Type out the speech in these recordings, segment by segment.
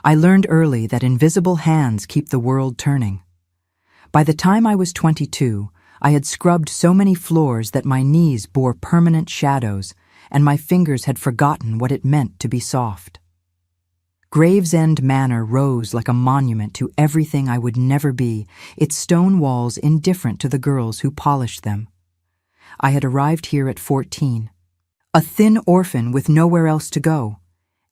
I learned early that invisible hands keep the world turning. By the time I was 22, I had scrubbed so many floors that my knees bore permanent shadows, and my fingers had forgotten what it meant to be soft. Gravesend Manor rose like a monument to everything I would never be, its stone walls indifferent to the girls who polished them. I had arrived here at 14, a thin orphan with nowhere else to go,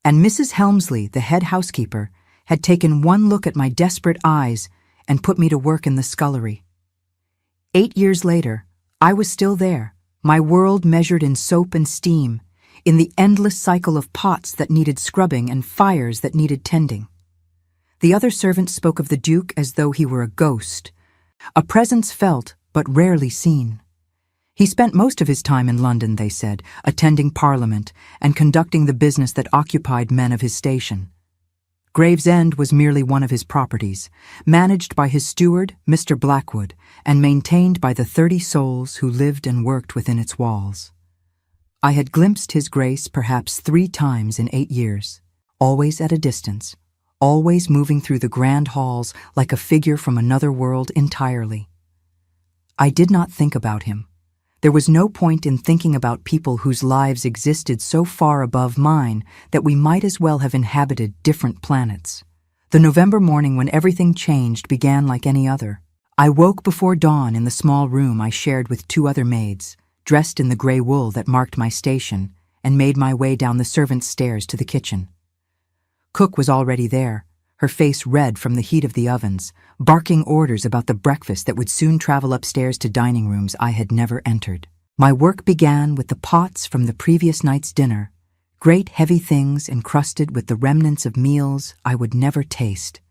and Mrs. Helmsley, the head housekeeper, had taken one look at my desperate eyes and put me to work in the scullery. 8 years later, I was still there, my world measured in soap and steam, in the endless cycle of pots that needed scrubbing and fires that needed tending. The other servants spoke of the Duke as though he were a ghost, a presence felt but rarely seen. He spent most of his time in London, they said, attending Parliament and conducting the business that occupied men of his station. Gravesend was merely one of his properties, managed by his steward, Mr. Blackwood, and maintained by the 30 souls who lived and worked within its walls. I had glimpsed his grace perhaps 3 times in 8 years, always at a distance, always moving through the grand halls like a figure from another world entirely. I did not think about him. There was no point in thinking about people whose lives existed so far above mine that we might as well have inhabited different planets. The November morning when everything changed began like any other. I woke before dawn in the small room I shared with 2 other maids, dressed in the gray wool that marked my station, and made my way down the servants' stairs to the kitchen. Cook was already there, her face red from the heat of the ovens, barking orders about the breakfast that would soon travel upstairs to dining rooms I had never entered. My work began with the pots from the previous night's dinner, great heavy things encrusted with the remnants of meals I would never taste.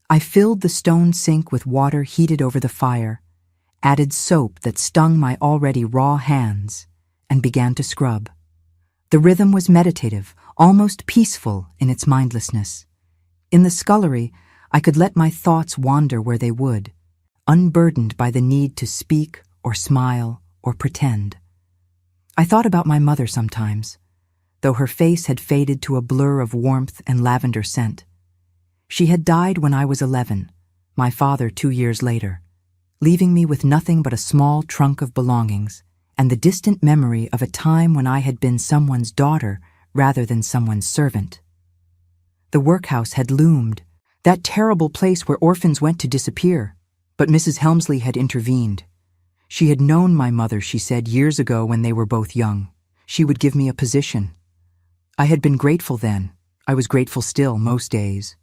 I filled the stone sink with water heated over the fire, added soap that stung my already raw hands, and began to scrub. The rhythm was meditative, almost peaceful in its mindlessness. In the scullery, I could let my thoughts wander where they would, unburdened by the need to speak or smile or pretend. I thought about my mother sometimes, though her face had faded to a blur of warmth and lavender scent. She had died when I was 11, my father 2 years later, leaving me with nothing but a small trunk of belongings and the distant memory of a time when I had been someone's daughter rather than someone's servant. The workhouse had loomed, that terrible place where orphans went to disappear, but Mrs. Helmsley had intervened. She had known my mother, she said, years ago when they were both young. She would give me a position. I had been grateful then. I was grateful still most days.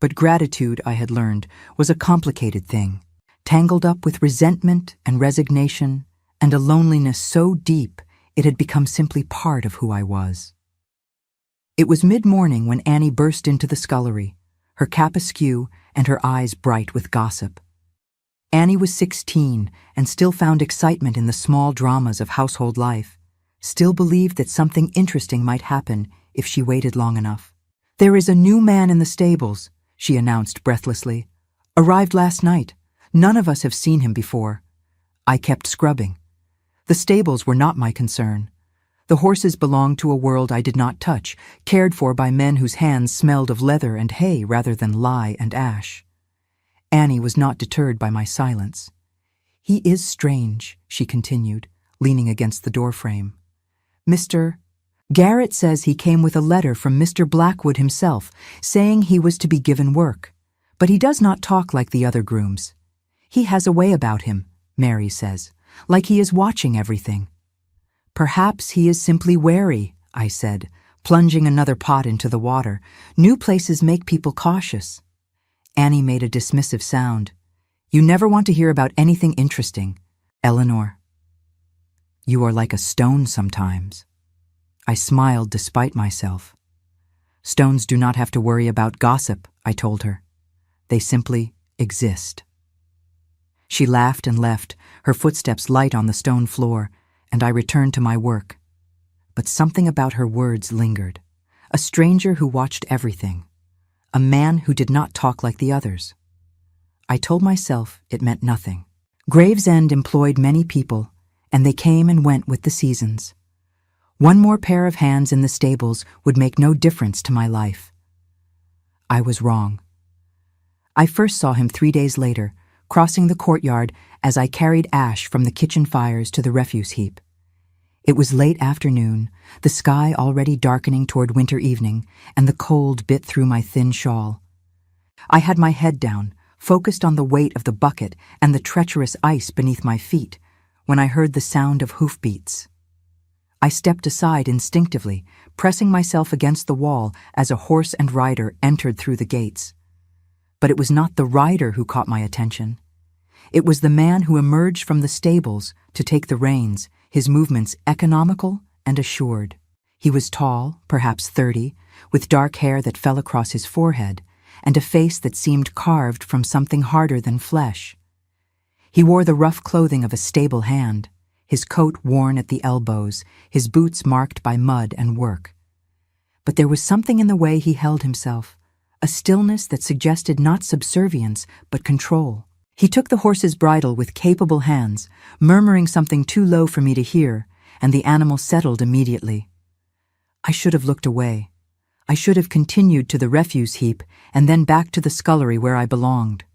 But gratitude, I had learned, was a complicated thing, tangled up with resentment and resignation and a loneliness so deep it had become simply part of who I was. It was mid-morning when Annie burst into the scullery, her cap askew and her eyes bright with gossip. Annie was 16 and still found excitement in the small dramas of household life, still believed that something interesting might happen if she waited long enough. "There is a new man in the stables," she announced breathlessly. "Arrived last night. None of us have seen him before." I kept scrubbing. The stables were not my concern. The horses belonged to a world I did not touch, cared for by men whose hands smelled of leather and hay rather than lye and ash. Annie was not deterred by my silence. "He is strange," she continued, leaning against the doorframe. "Mr. Garrett says he came with a letter from Mr. Blackwood himself, saying he was to be given work. But he does not talk like the other grooms. He has a way about him, Mary says, like he is watching everything." "Perhaps he is simply wary," I said, plunging another pot into the water. "New places make people cautious." Annie made a dismissive sound. "You never want to hear about anything interesting, Eleanor. You are like a stone sometimes." I smiled despite myself. "Stones do not have to worry about gossip," I told her. "They simply exist." She laughed and left, her footsteps light on the stone floor, and I returned to my work. But something about her words lingered. A stranger who watched everything. A man who did not talk like the others. I told myself it meant nothing. Gravesend employed many people, and they came and went with the seasons. One more pair of hands in the stables would make no difference to my life. I was wrong. I first saw him 3 days later, crossing the courtyard as I carried ash from the kitchen fires to the refuse heap. It was late afternoon, the sky already darkening toward winter evening, and the cold bit through my thin shawl. I had my head down, focused on the weight of the bucket and the treacherous ice beneath my feet, when I heard the sound of hoofbeats. I stepped aside instinctively, pressing myself against the wall as a horse and rider entered through the gates. But it was not the rider who caught my attention. It was the man who emerged from the stables to take the reins, his movements economical and assured. He was tall, perhaps 30, with dark hair that fell across his forehead, and a face that seemed carved from something harder than flesh. He wore the rough clothing of a stable hand, his coat worn at the elbows, his boots marked by mud and work. But there was something in the way he held himself, a stillness that suggested not subservience, but control. He took the horse's bridle with capable hands, murmuring something too low for me to hear, and the animal settled immediately. I should have looked away. I should have continued to the refuse heap and then back to the scullery where I belonged.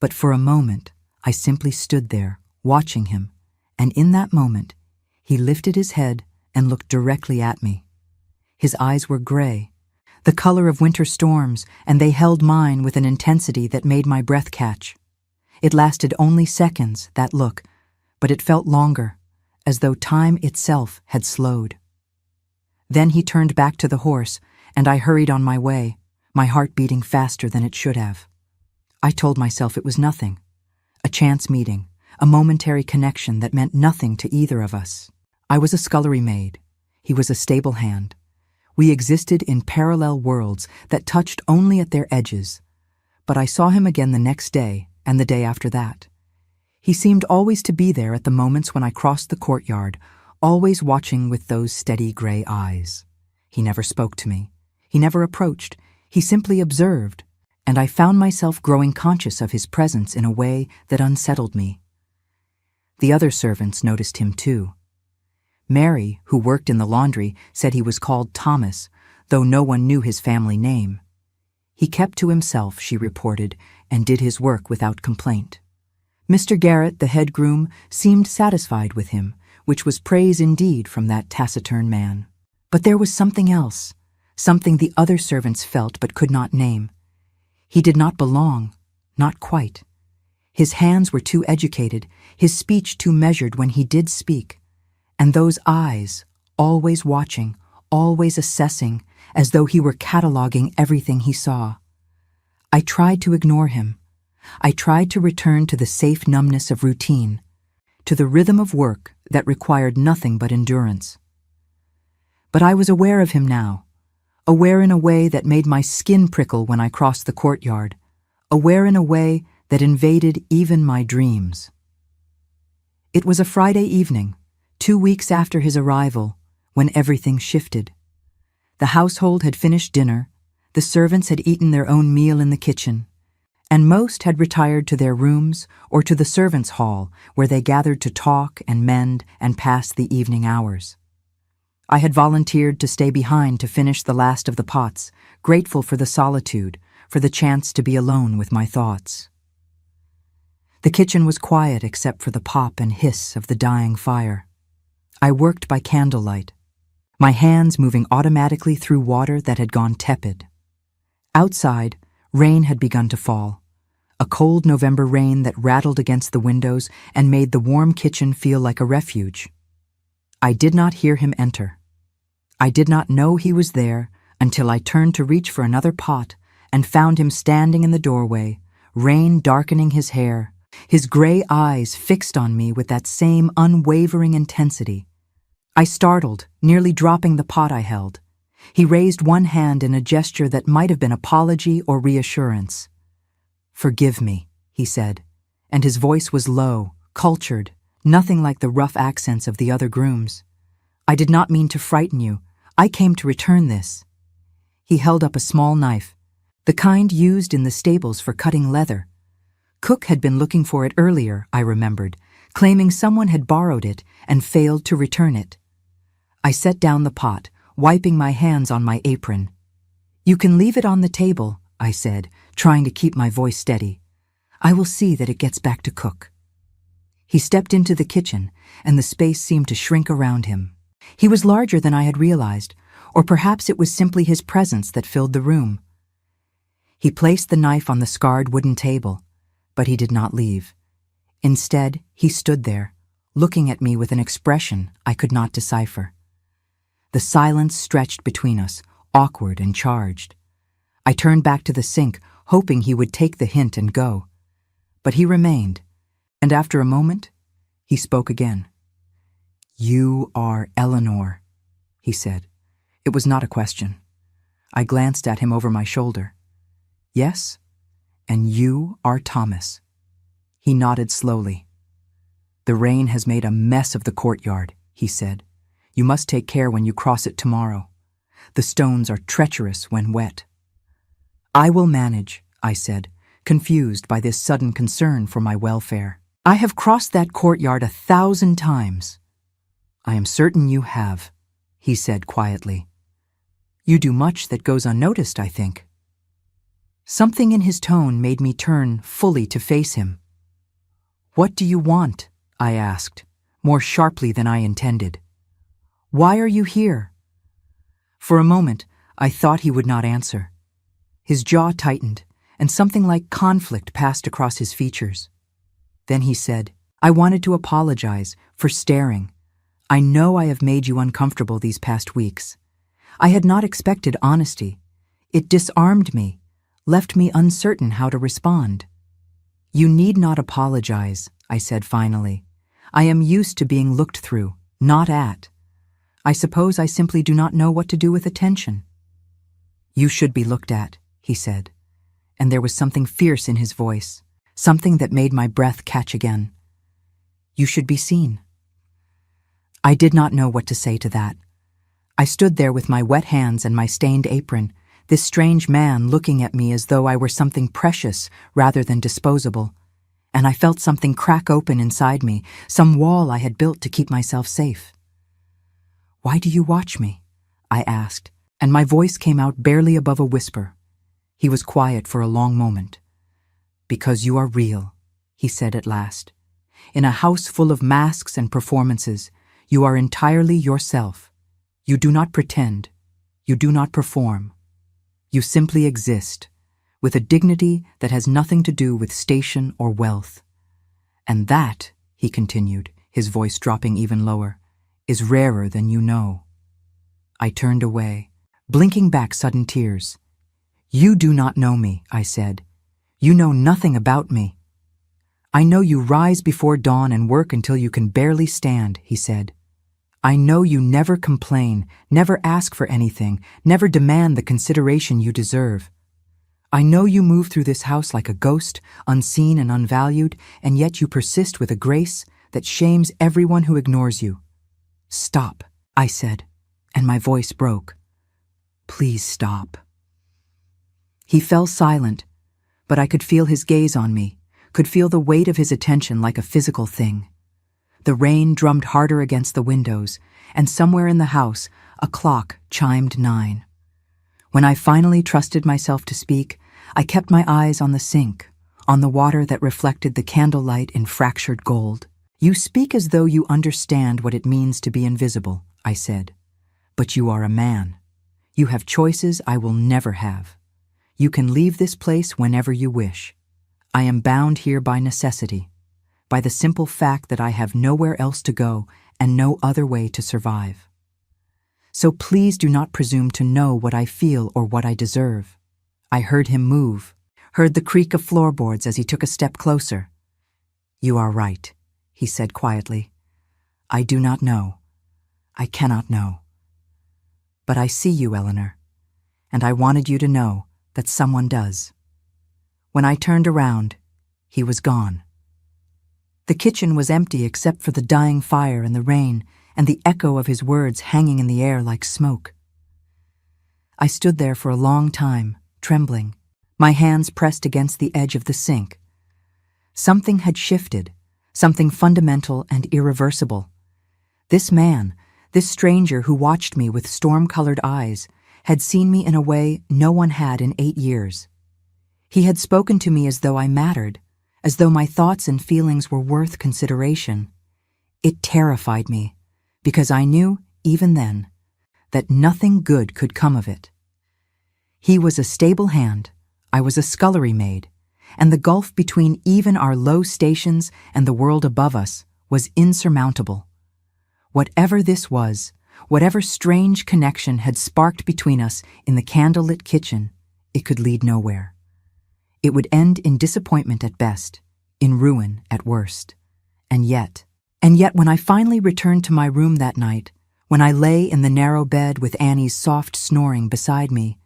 But for a moment, I simply stood there, watching him, and in that moment, he lifted his head and looked directly at me. His eyes were gray, the color of winter storms, and they held mine with an intensity that made my breath catch. It lasted only seconds, that look, but it felt longer, as though time itself had slowed. Then he turned back to the horse, and I hurried on my way, my heart beating faster than it should have. I told myself it was nothing, a chance meeting, a momentary connection that meant nothing to either of us. I was a scullery maid. He was a stable hand. We existed in parallel worlds that touched only at their edges. But I saw him again the next day, and the day after that. He seemed always to be there at the moments when I crossed the courtyard, always watching with those steady gray eyes. He never spoke to me. He never approached. He simply observed, and I found myself growing conscious of his presence in a way that unsettled me. The other servants noticed him too. Mary, who worked in the laundry, said he was called Thomas, though no one knew his family name. He kept to himself, she reported, and did his work without complaint. Mr. Garrett, the head groom, seemed satisfied with him, which was praise indeed from that taciturn man. But there was something else, something the other servants felt but could not name. He did not belong, not quite. His hands were too educated, his speech too measured when he did speak. And those eyes, always watching, always assessing, as though he were cataloging everything he saw. I tried to ignore him. I tried to return to the safe numbness of routine, to the rhythm of work that required nothing but endurance. But I was aware of him now, aware in a way that made my skin prickle when I crossed the courtyard, aware in a way that invaded even my dreams. It was a Friday evening, 2 weeks after his arrival, when everything shifted. The household had finished dinner, the servants had eaten their own meal in the kitchen, and most had retired to their rooms or to the servants' hall, where they gathered to talk and mend and pass the evening hours. I had volunteered to stay behind to finish the last of the pots, grateful for the solitude, for the chance to be alone with my thoughts. The kitchen was quiet except for the pop and hiss of the dying fire. I worked by candlelight, my hands moving automatically through water that had gone tepid. Outside, rain had begun to fall, a cold November rain that rattled against the windows and made the warm kitchen feel like a refuge. I did not hear him enter. I did not know he was there until I turned to reach for another pot and found him standing in the doorway, rain darkening his hair, his gray eyes fixed on me with that same unwavering intensity. I startled, nearly dropping the pot I held. He raised one hand in a gesture that might have been apology or reassurance. "Forgive me," he said, and his voice was low, cultured, nothing like the rough accents of the other grooms. "I did not mean to frighten you. I came to return this." He held up a small knife, the kind used in the stables for cutting leather. Cook had been looking for it earlier, I remembered, claiming someone had borrowed it and failed to return it. I set down the pot, wiping my hands on my apron. "You can leave it on the table. I said, trying to keep my voice steady. I will see that it gets back to cook. He stepped into the kitchen, and the space seemed to shrink around him. He was larger than I had realized, or perhaps it was simply his presence that filled the room. He placed the knife on the scarred wooden table, but he did not leave. Instead, he stood there, looking at me with an expression I could not decipher. The silence stretched between us, awkward and charged. I turned back to the sink, hoping he would take the hint and go. But he remained, and after a moment, he spoke again. "You are Eleanor," he said. It was not a question. I glanced at him over my shoulder. "Yes, and you are Thomas." He nodded slowly. "The rain has made a mess of the courtyard," he said. "You must take care when you cross it tomorrow. The stones are treacherous when wet." "I will manage," I said, confused by this sudden concern for my welfare. "I have crossed that courtyard 1,000 times." "I am certain you have," he said quietly. "You do much that goes unnoticed, I think." Something in his tone made me turn fully to face him. "What do you want?" I asked, more sharply than I intended. "Why are you here?" For a moment, I thought he would not answer. His jaw tightened, and something like conflict passed across his features. Then he said, "I wanted to apologize for staring. I know I have made you uncomfortable these past weeks. I had not expected honesty. It disarmed me, left me uncertain how to respond." "You need not apologize," I said finally. "I am used to being looked through, not at. I suppose I simply do not know what to do with attention." "You should be looked at," he said, and there was something fierce in his voice, something that made my breath catch again. "You should be seen." I did not know what to say to that. I stood there with my wet hands and my stained apron, this strange man looking at me as though I were something precious rather than disposable, and I felt something crack open inside me, some wall I had built to keep myself safe. "Why do you watch me?" I asked, and my voice came out barely above a whisper. He was quiet for a long moment. "Because you are real," he said at last. "In a house full of masks and performances, you are entirely yourself. You do not pretend. You do not perform. You simply exist, with a dignity that has nothing to do with station or wealth. And that," he continued, his voice dropping even lower, "is rarer than you know." I turned away, blinking back sudden tears. "You do not know me," I said. "You know nothing about me." "I know you rise before dawn and work until you can barely stand," he said. "I know you never complain, never ask for anything, never demand the consideration you deserve. I know you move through this house like a ghost, unseen and unvalued, and yet you persist with a grace that shames everyone who ignores you." "Stop," I said, and my voice broke. "Please stop." He fell silent, but I could feel his gaze on me, could feel the weight of his attention like a physical thing. The rain drummed harder against the windows, and somewhere in the house, a clock chimed 9. When I finally trusted myself to speak, I kept my eyes on the sink, on the water that reflected the candlelight in fractured gold. "You speak as though you understand what it means to be invisible," I said. "But you are a man. You have choices I will never have. You can leave this place whenever you wish. I am bound here by necessity, by the simple fact that I have nowhere else to go and no other way to survive. So please do not presume to know what I feel or what I deserve." I heard him move, heard the creak of floorboards as he took a step closer. "You are right," he said quietly. "I do not know. I cannot know. But I see you, Eleanor, and I wanted you to know that someone does." When I turned around, he was gone. The kitchen was empty except for the dying fire and the rain and the echo of his words hanging in the air like smoke. I stood there for a long time, trembling, my hands pressed against the edge of the sink. Something had shifted, something fundamental and irreversible. This man, this stranger who watched me with storm-colored eyes, had seen me in a way no one had in 8 years. He had spoken to me as though I mattered, as though my thoughts and feelings were worth consideration. It terrified me, because I knew, even then, that nothing good could come of it. He was a stable hand, I was a scullery maid, and the gulf between even our low stations and the world above us was insurmountable. Whatever this was, whatever strange connection had sparked between us in the candlelit kitchen, it could lead nowhere. It would end in disappointment at best, in ruin at worst. And yet when I finally returned to my room that night, when I lay in the narrow bed with Annie's soft snoring beside me,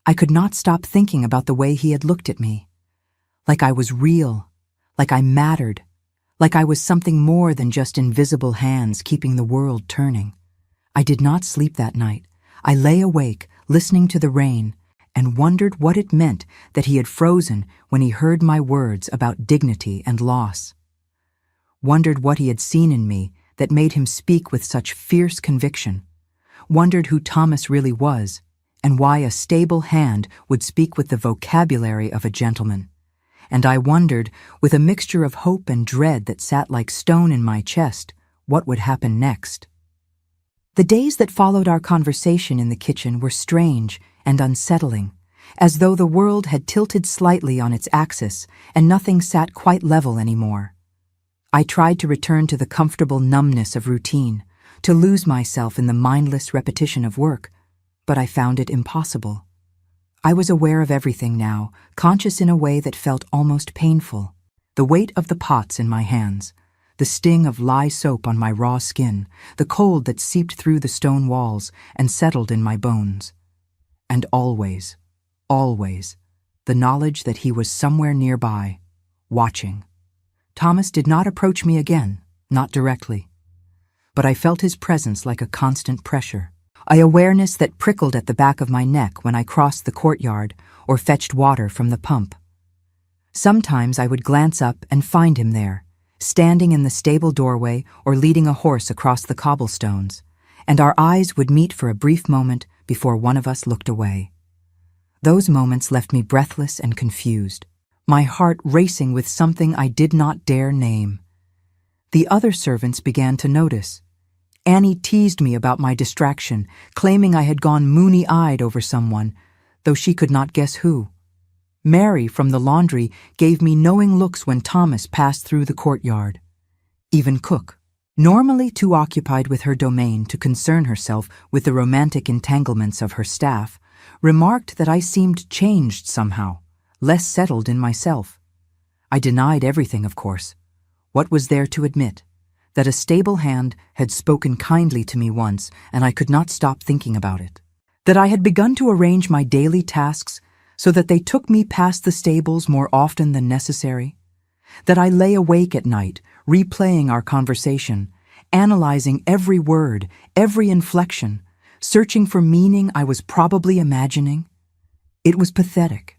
I could not stop thinking about the way he had looked at me. Like I was real, like I mattered, like I was something more than just invisible hands keeping the world turning. I did not sleep that night. I lay awake, listening to the rain, and wondered what it meant that he had frozen when he heard my words about dignity and loss. Wondered what he had seen in me that made him speak with such fierce conviction. Wondered who Thomas really was, and why a stable hand would speak with the vocabulary of a gentleman. And I wondered, with a mixture of hope and dread that sat like stone in my chest, what would happen next. The days that followed our conversation in the kitchen were strange and unsettling, as though the world had tilted slightly on its axis and nothing sat quite level anymore. I tried to return to the comfortable numbness of routine, to lose myself in the mindless repetition of work, but I found it impossible. I was aware of everything now, conscious in a way that felt almost painful. The weight of the pots in my hands, the sting of lye soap on my raw skin, the cold that seeped through the stone walls and settled in my bones. And always, the knowledge that he was somewhere nearby, watching. Thomas did not approach me again, not directly. But I felt his presence like a constant pressure, an awareness that prickled at the back of my neck when I crossed the courtyard or fetched water from the pump. Sometimes I would glance up and find him there, standing in the stable doorway or leading a horse across the cobblestones, and our eyes would meet for a brief moment before one of us looked away. Those moments left me breathless and confused, my heart racing with something I did not dare name. The other servants began to notice. Annie teased me about my distraction, claiming I had gone moony-eyed over someone, though she could not guess who. Mary from the laundry gave me knowing looks when Thomas passed through the courtyard. Even Cook, normally too occupied with her domain to concern herself with the romantic entanglements of her staff, remarked that I seemed changed somehow, less settled in myself. I denied everything, of course. What was there to admit? That a stable hand had spoken kindly to me once, and I could not stop thinking about it. That I had begun to arrange my daily tasks so that they took me past the stables more often than necessary. That I lay awake at night, replaying our conversation, analyzing every word, every inflection, searching for meaning I was probably imagining. It was pathetic.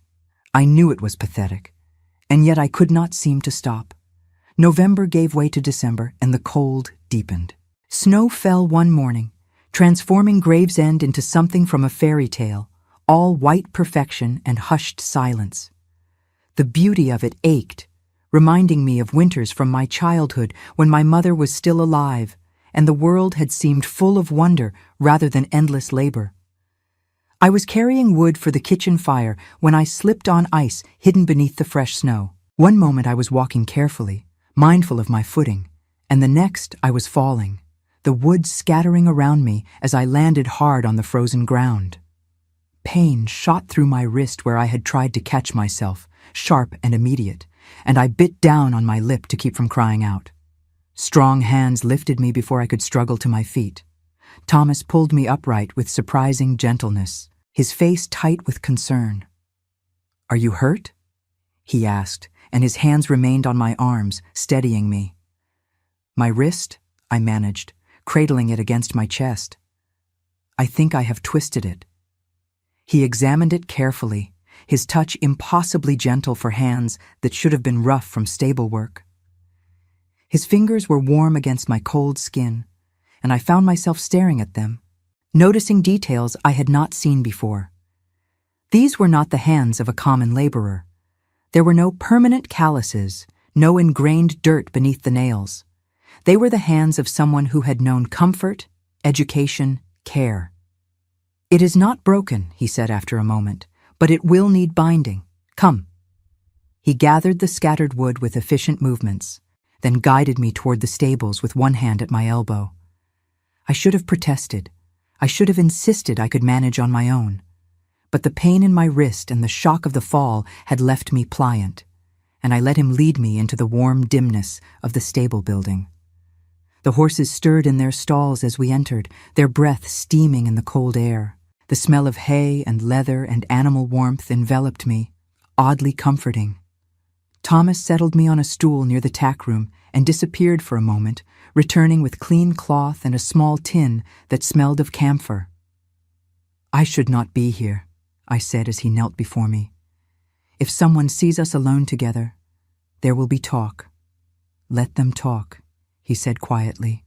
I knew it was pathetic, and yet I could not seem to stop. November gave way to December, and the cold deepened. Snow fell one morning, transforming Gravesend into something from a fairy tale, all white perfection and hushed silence. The beauty of it ached, reminding me of winters from my childhood when my mother was still alive, and the world had seemed full of wonder rather than endless labor. I was carrying wood for the kitchen fire when I slipped on ice hidden beneath the fresh snow. One moment I was walking carefully, mindful of my footing, and the next I was falling, the wood scattering around me as I landed hard on the frozen ground. Pain shot through my wrist where I had tried to catch myself, sharp and immediate, and I bit down on my lip to keep from crying out. Strong hands lifted me before I could struggle to my feet. Thomas pulled me upright with surprising gentleness, his face tight with concern. "Are you hurt?" he asked, and his hands remained on my arms, steadying me. "My wrist," I managed, cradling it against my chest. "I think I have twisted it." He examined it carefully, his touch impossibly gentle for hands that should have been rough from stable work. His fingers were warm against my cold skin, and I found myself staring at them, noticing details I had not seen before. These were not the hands of a common laborer. There were no permanent calluses, no ingrained dirt beneath the nails. They were the hands of someone who had known comfort, education, care. "It is not broken," he said after a moment, "but it will need binding. Come." He gathered the scattered wood with efficient movements, then guided me toward the stables with one hand at my elbow. I should have protested. I should have insisted I could manage on my own. But the pain in my wrist and the shock of the fall had left me pliant, and I let him lead me into the warm dimness of the stable building. The horses stirred in their stalls as we entered, their breath steaming in the cold air. The smell of hay and leather and animal warmth enveloped me, oddly comforting. Thomas settled me on a stool near the tack room and disappeared for a moment, returning with clean cloth and a small tin that smelled of camphor. "I should not be here," I said as he knelt before me. "If someone sees us alone together, there will be talk. Let them talk," he said quietly,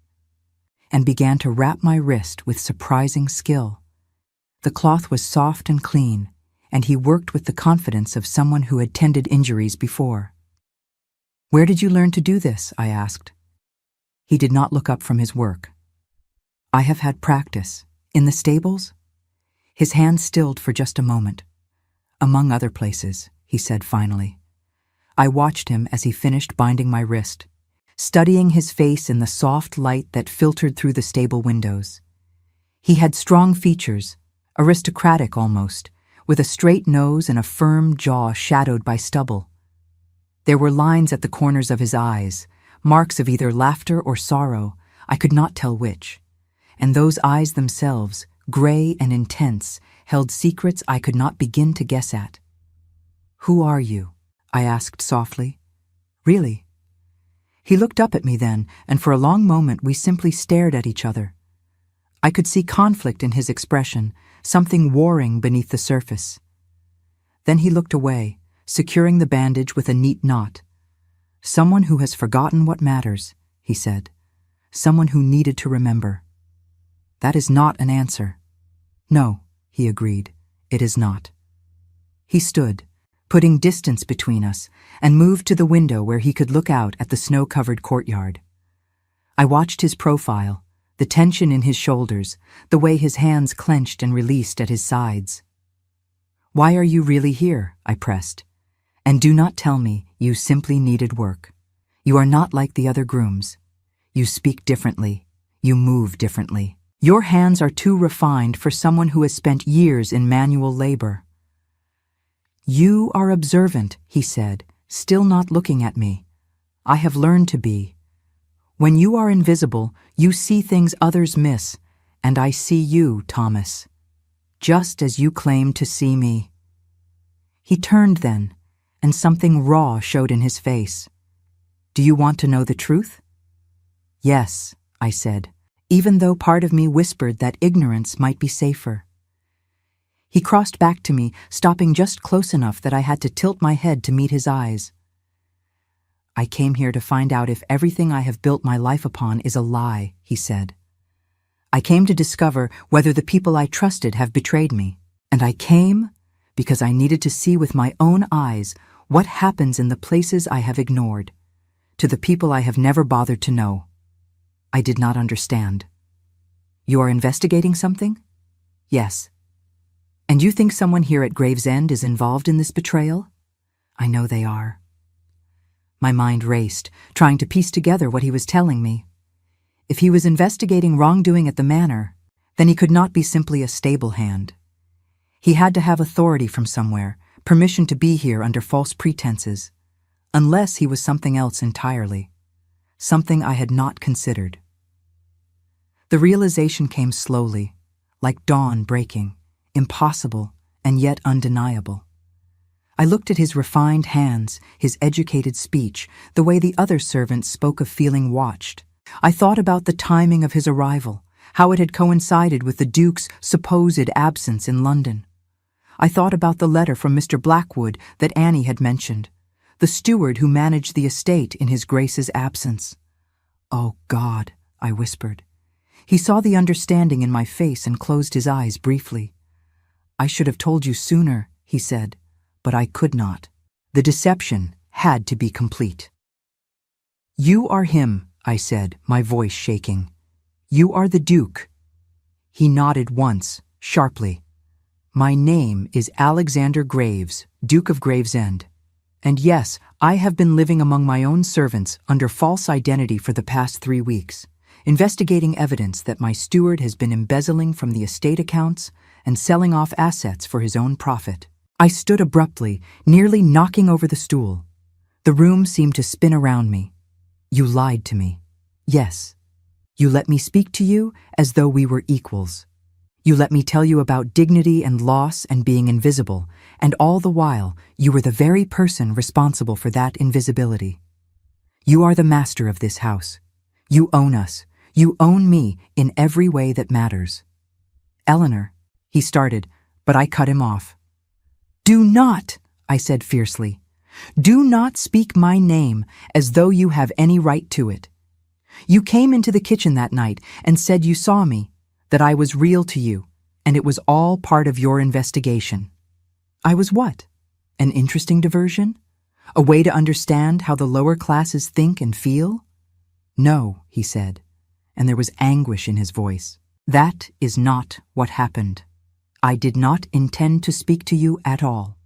and began to wrap my wrist with surprising skill. The cloth was soft and clean, and he worked with the confidence of someone who had tended injuries before. "Where did you learn to do this?" I asked. He did not look up from his work. "I have had practice. In the stables?" His hand stilled for just a moment. "Among other places," he said finally. I watched him as he finished binding my wrist, studying his face in the soft light that filtered through the stable windows. He had strong features, aristocratic almost, with a straight nose and a firm jaw shadowed by stubble. There were lines at the corners of his eyes, marks of either laughter or sorrow, I could not tell which, and those eyes themselves, gray and intense, held secrets I could not begin to guess at. "Who are you?" I asked softly. "Really?" He looked up at me then, and for a long moment we simply stared at each other. I could see conflict in his expression, something warring beneath the surface. Then he looked away, securing the bandage with a neat knot. "Someone who has forgotten what matters," he said. "Someone who needed to remember." "That is not an answer." "No," he agreed, "it is not." He stood, putting distance between us, and moved to the window where he could look out at the snow-covered courtyard. I watched his profile, the tension in his shoulders, the way his hands clenched and released at his sides. "Why are you really here?" I pressed. "And do not tell me you simply needed work. You are not like the other grooms. You speak differently. You move differently. Your hands are too refined for someone who has spent years in manual labor." "You are observant," he said, still not looking at me. "I have learned to be. When you are invisible, you see things others miss, and I see you, Thomas, just as you claim to see me." He turned then, and something raw showed in his face. "Do you want to know the truth?" "Yes," I said, even though part of me whispered that ignorance might be safer. He crossed back to me, stopping just close enough that I had to tilt my head to meet his eyes. "I came here to find out if everything I have built my life upon is a lie," he said. "I came to discover whether the people I trusted have betrayed me. And I came because I needed to see with my own eyes what happens in the places I have ignored, to the people I have never bothered to know." I did not understand. "You are investigating something?" "Yes." "And you think someone here at Gravesend is involved in this betrayal?" "I know they are." My mind raced, trying to piece together what he was telling me. If he was investigating wrongdoing at the manor, then he could not be simply a stable hand. He had to have authority from somewhere, permission to be here under false pretenses, unless he was something else entirely, something I had not considered. The realization came slowly, like dawn breaking, impossible and yet undeniable. I looked at his refined hands, his educated speech, the way the other servants spoke of feeling watched. I thought about the timing of his arrival, how it had coincided with the Duke's supposed absence in London. I thought about the letter from Mr. Blackwood that Annie had mentioned, the steward who managed the estate in his Grace's absence. "Oh, God," I whispered. He saw the understanding in my face and closed his eyes briefly. "I should have told you sooner," he said, "but I could not." The deception had to be complete. "You are him," I said, my voice shaking. "You are the Duke." He nodded once, sharply. "My name is Alexander Graves, Duke of Gravesend. And yes, I have been living among my own servants under false identity for the past 3 weeks, investigating evidence that my steward has been embezzling from the estate accounts and selling off assets for his own profit." I stood abruptly, nearly knocking over the stool. The room seemed to spin around me. "You lied to me." "Yes. You let me speak to you as though we were equals. You let me tell you about dignity and loss and being invisible, and all the while you were the very person responsible for that invisibility. You are the master of this house. You own us. You own me in every way that matters." "Eleanor," he started, but I cut him off. "Do not," I said fiercely. "Do not speak my name as though you have any right to it. You came into the kitchen that night and said you saw me, that I was real to you, and it was all part of your investigation. I was what? An interesting diversion? A way to understand how the lower classes think and feel?" "No," he said, and there was anguish in his voice. "That is not what happened. I did not intend to speak to you at all.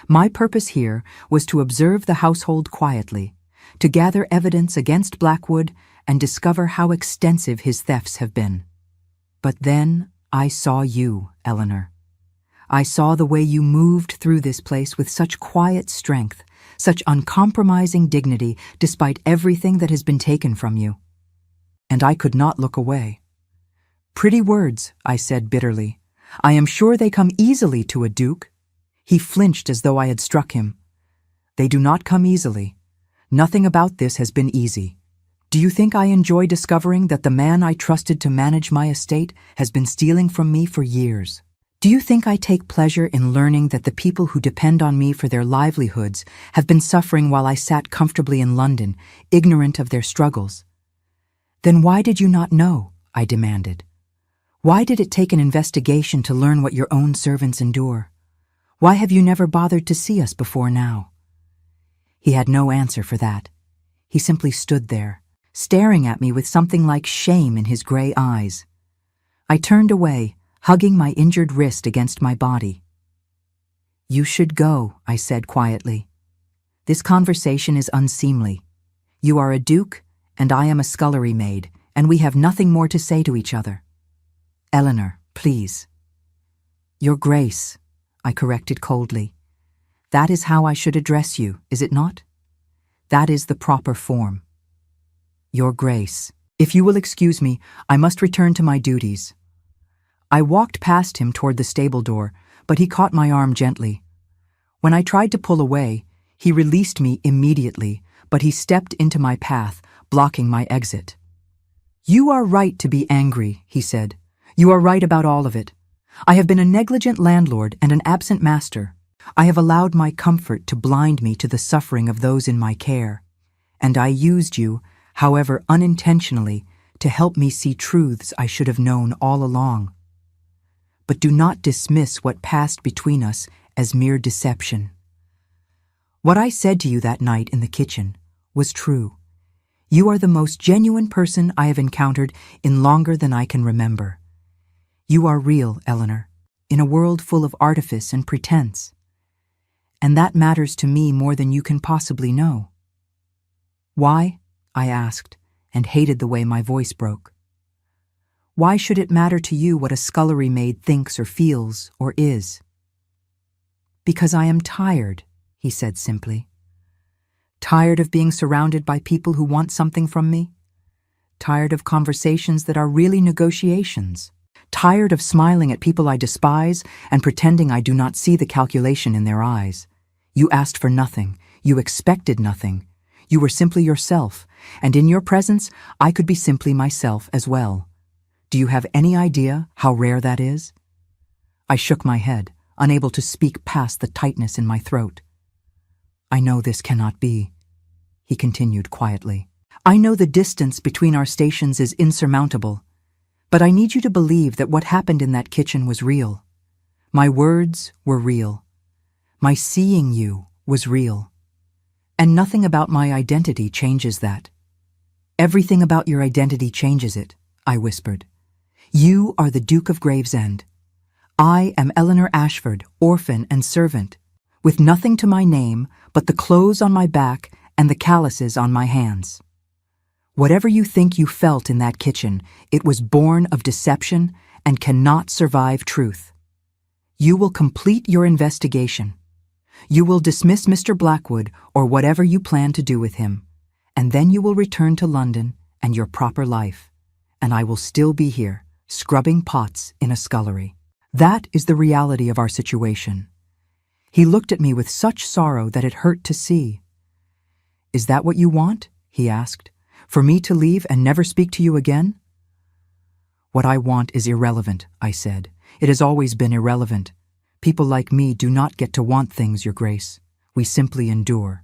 My purpose here was to observe the household quietly, to gather evidence against Blackwood and discover how extensive his thefts have been. But then I saw you, Eleanor. I saw the way you moved through this place with such quiet strength, such uncompromising dignity despite everything that has been taken from you. And I could not look away." "Pretty words," I said bitterly. "I am sure they come easily to a duke." He flinched as though I had struck him. "They do not come easily. Nothing about this has been easy. Do you think I enjoy discovering that the man I trusted to manage my estate has been stealing from me for years? Do you think I take pleasure in learning that the people who depend on me for their livelihoods have been suffering while I sat comfortably in London, ignorant of their struggles? Then why did you not know?" I demanded. "Why did it take an investigation to learn what your own servants endure? Why have you never bothered to see us before now?" He had no answer for that. He simply stood there, staring at me with something like shame in his gray eyes. I turned away, hugging my injured wrist against my body. "You should go," I said quietly. "This conversation is unseemly. You are a duke, and I am a scullery maid, and we have nothing more to say to each other. Eleanor, please." "Your Grace," I corrected coldly. "That is how I should address you, is it not? That is the proper form." "Your Grace. If you will excuse me, I must return to my duties." I walked past him toward the stable door, but he caught my arm gently. When I tried to pull away, he released me immediately, but he stepped into my path, blocking my exit. "You are right to be angry," he said. "You are right about all of it. I have been a negligent landlord and an absent master. I have allowed my comfort to blind me to the suffering of those in my care, and I used you, however unintentionally, to help me see truths I should have known all along. But do not dismiss what passed between us as mere deception. What I said to you that night in the kitchen was true. You are the most genuine person I have encountered in longer than I can remember. You are real, Eleanor, in a world full of artifice and pretense. And that matters to me more than you can possibly know." "Why?" I asked, and hated the way my voice broke. "Why should it matter to you what a scullery maid thinks or feels or is?" "Because I am tired," he said simply. "Tired of being surrounded by people who want something from me. Tired of conversations that are really negotiations. Tired of smiling at people I despise and pretending I do not see the calculation in their eyes. You asked for nothing. You expected nothing. You were simply yourself, and in your presence I could be simply myself as well. Do you have any idea how rare that is?" I shook my head, unable to speak past the tightness in my throat. "I know this cannot be," he continued quietly. "I know the distance between our stations is insurmountable, but I need you to believe that what happened in that kitchen was real. My words were real. My seeing you was real. And nothing about my identity changes that. Everything about your identity changes it, I whispered. You are the Duke of Gravesend. I am Eleanor Ashford, orphan and servant, with nothing to my name but the clothes on my back and the calluses on my hands. Whatever you think you felt in that kitchen, it was born of deception and cannot survive truth. You will complete your investigation. You will dismiss Mr. Blackwood or whatever you plan to do with him, and then you will return to London and your proper life, and I will still be here, scrubbing pots in a scullery. That is the reality of our situation. He looked at me with such sorrow that it hurt to see. Is that what you want? He asked. For me to leave and never speak to you again? What I want is irrelevant, I said. It has always been irrelevant. People like me do not get to want things, Your Grace. We simply endure.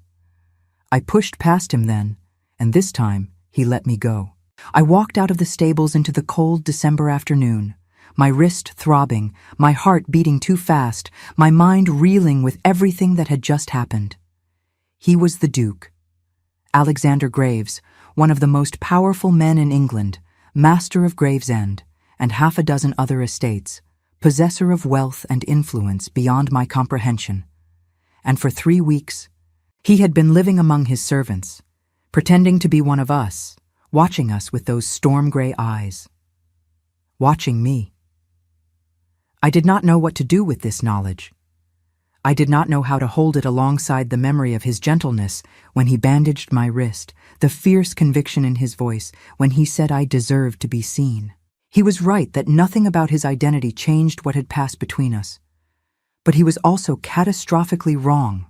I pushed past him then, and this time he let me go. I walked out of the stables into the cold December afternoon, my wrist throbbing, my heart beating too fast, my mind reeling with everything that had just happened. He was the Duke. Alexander Graves, one of the most powerful men in England, master of Gravesend, and half a dozen other estates, possessor of wealth and influence beyond my comprehension. And for 3 weeks, he had been living among his servants, pretending to be one of us, watching us with those storm-gray eyes. Watching me. I did not know what to do with this knowledge. I did not know how to hold it alongside the memory of his gentleness when he bandaged my wrist, the fierce conviction in his voice when he said I deserved to be seen. He was right that nothing about his identity changed what had passed between us. But he was also catastrophically wrong.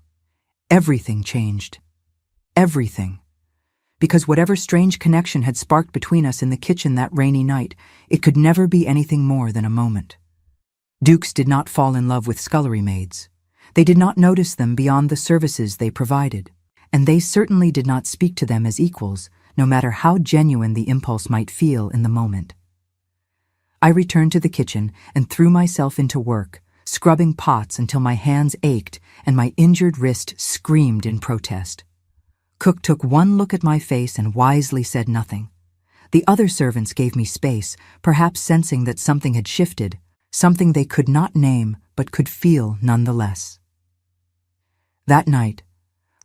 Everything changed. Everything. Because whatever strange connection had sparked between us in the kitchen that rainy night, it could never be anything more than a moment. Dukes did not fall in love with scullery maids. They did not notice them beyond the services they provided, and they certainly did not speak to them as equals, no matter how genuine the impulse might feel in the moment. I returned to the kitchen and threw myself into work, scrubbing pots until my hands ached and my injured wrist screamed in protest. Cook took one look at my face and wisely said nothing. The other servants gave me space, perhaps sensing that something had shifted, something they could not name but could feel nonetheless. That night,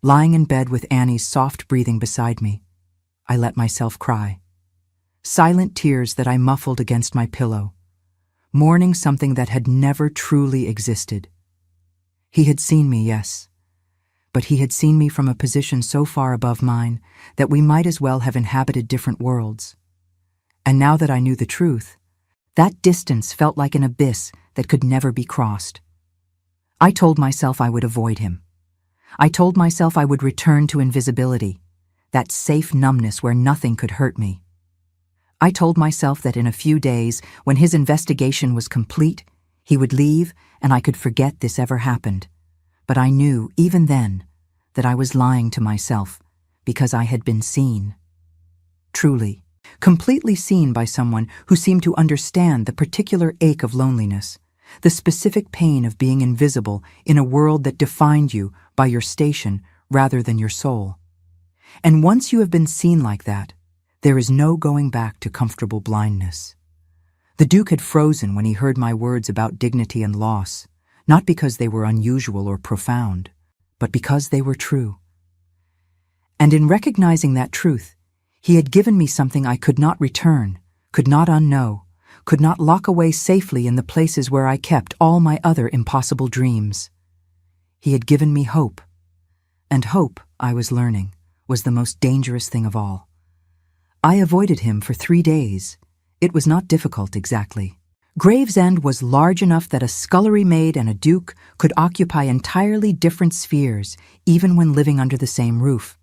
lying in bed with Annie's soft breathing beside me, I let myself cry. Silent tears that I muffled against my pillow, mourning something that had never truly existed. He had seen me, yes, but he had seen me from a position so far above mine that we might as well have inhabited different worlds. And now that I knew the truth, that distance felt like an abyss that could never be crossed. I told myself I would avoid him. I told myself I would return to invisibility, that safe numbness where nothing could hurt me. I told myself that in a few days, when his investigation was complete, he would leave and I could forget this ever happened. But I knew, even then, that I was lying to myself because I had been seen. Truly, completely seen by someone who seemed to understand the particular ache of loneliness, the specific pain of being invisible in a world that defined you by your station rather than your soul. And once you have been seen like that, there is no going back to comfortable blindness. The Duke had frozen when he heard my words about dignity and loss, not because they were unusual or profound, but because they were true. And in recognizing that truth, he had given me something I could not return, could not unknow, could not lock away safely in the places where I kept all my other impossible dreams. He had given me hope. And hope, I was learning, was the most dangerous thing of all. I avoided him for 3 days. It was not difficult exactly. Gravesend was large enough that a scullery maid and a duke could occupy entirely different spheres, even when living under the same roof.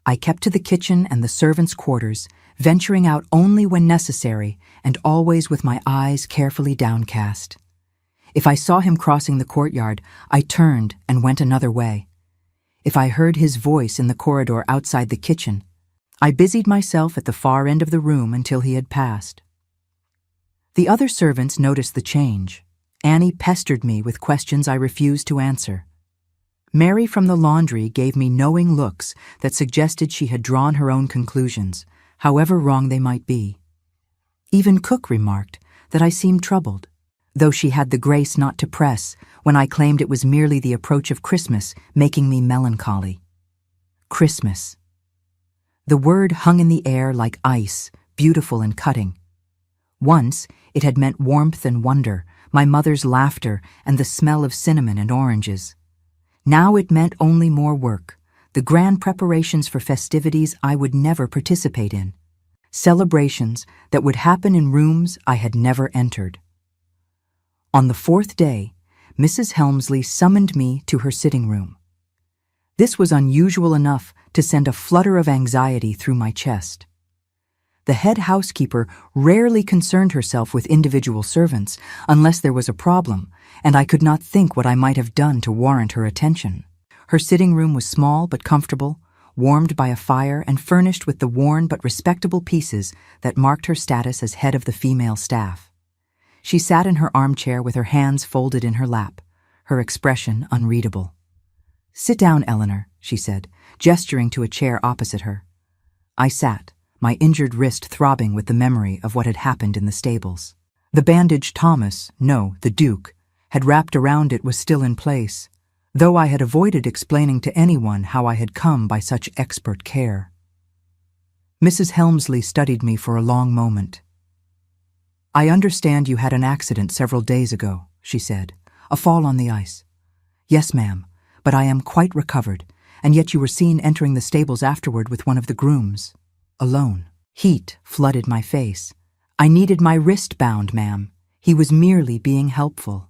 I kept to the kitchen and the servants' quarters, venturing out only when necessary and always with my eyes carefully downcast. If I saw him crossing the courtyard, I turned and went another way. If I heard his voice in the corridor outside the kitchen, I busied myself at the far end of the room until he had passed. The other servants noticed the change. Annie pestered me with questions I refused to answer. Mary from the laundry gave me knowing looks that suggested she had drawn her own conclusions, however wrong they might be. Even Cook remarked that I seemed troubled, though she had the grace not to press when I claimed it was merely the approach of Christmas making me melancholy. Christmas. The word hung in the air like ice, beautiful and cutting. Once, it had meant warmth and wonder, my mother's laughter and the smell of cinnamon and oranges. Now it meant only more work, the grand preparations for festivities I would never participate in, celebrations that would happen in rooms I had never entered. On the fourth day, Mrs. Helmsley summoned me to her sitting room. This was unusual enough to send a flutter of anxiety through my chest. The head housekeeper rarely concerned herself with individual servants unless there was a problem, and I could not think what I might have done to warrant her attention. Her sitting room was small but comfortable, warmed by a fire and furnished with the worn but respectable pieces that marked her status as head of the female staff. She sat in her armchair with her hands folded in her lap, her expression unreadable. "Sit down, Eleanor," she said, gesturing to a chair opposite her. I sat, my injured wrist throbbing with the memory of what had happened in the stables. The bandage the Duke, had wrapped around it was still in place, though I had avoided explaining to anyone how I had come by such expert care. Mrs. Helmsley studied me for a long moment. "I understand you had an accident several days ago," she said. "A fall on the ice." "Yes, ma'am, but I am quite recovered, and yet you were seen entering the stables afterward with one of the grooms. Alone." Heat flooded my face. "I needed my wrist bound, ma'am. He was merely being helpful."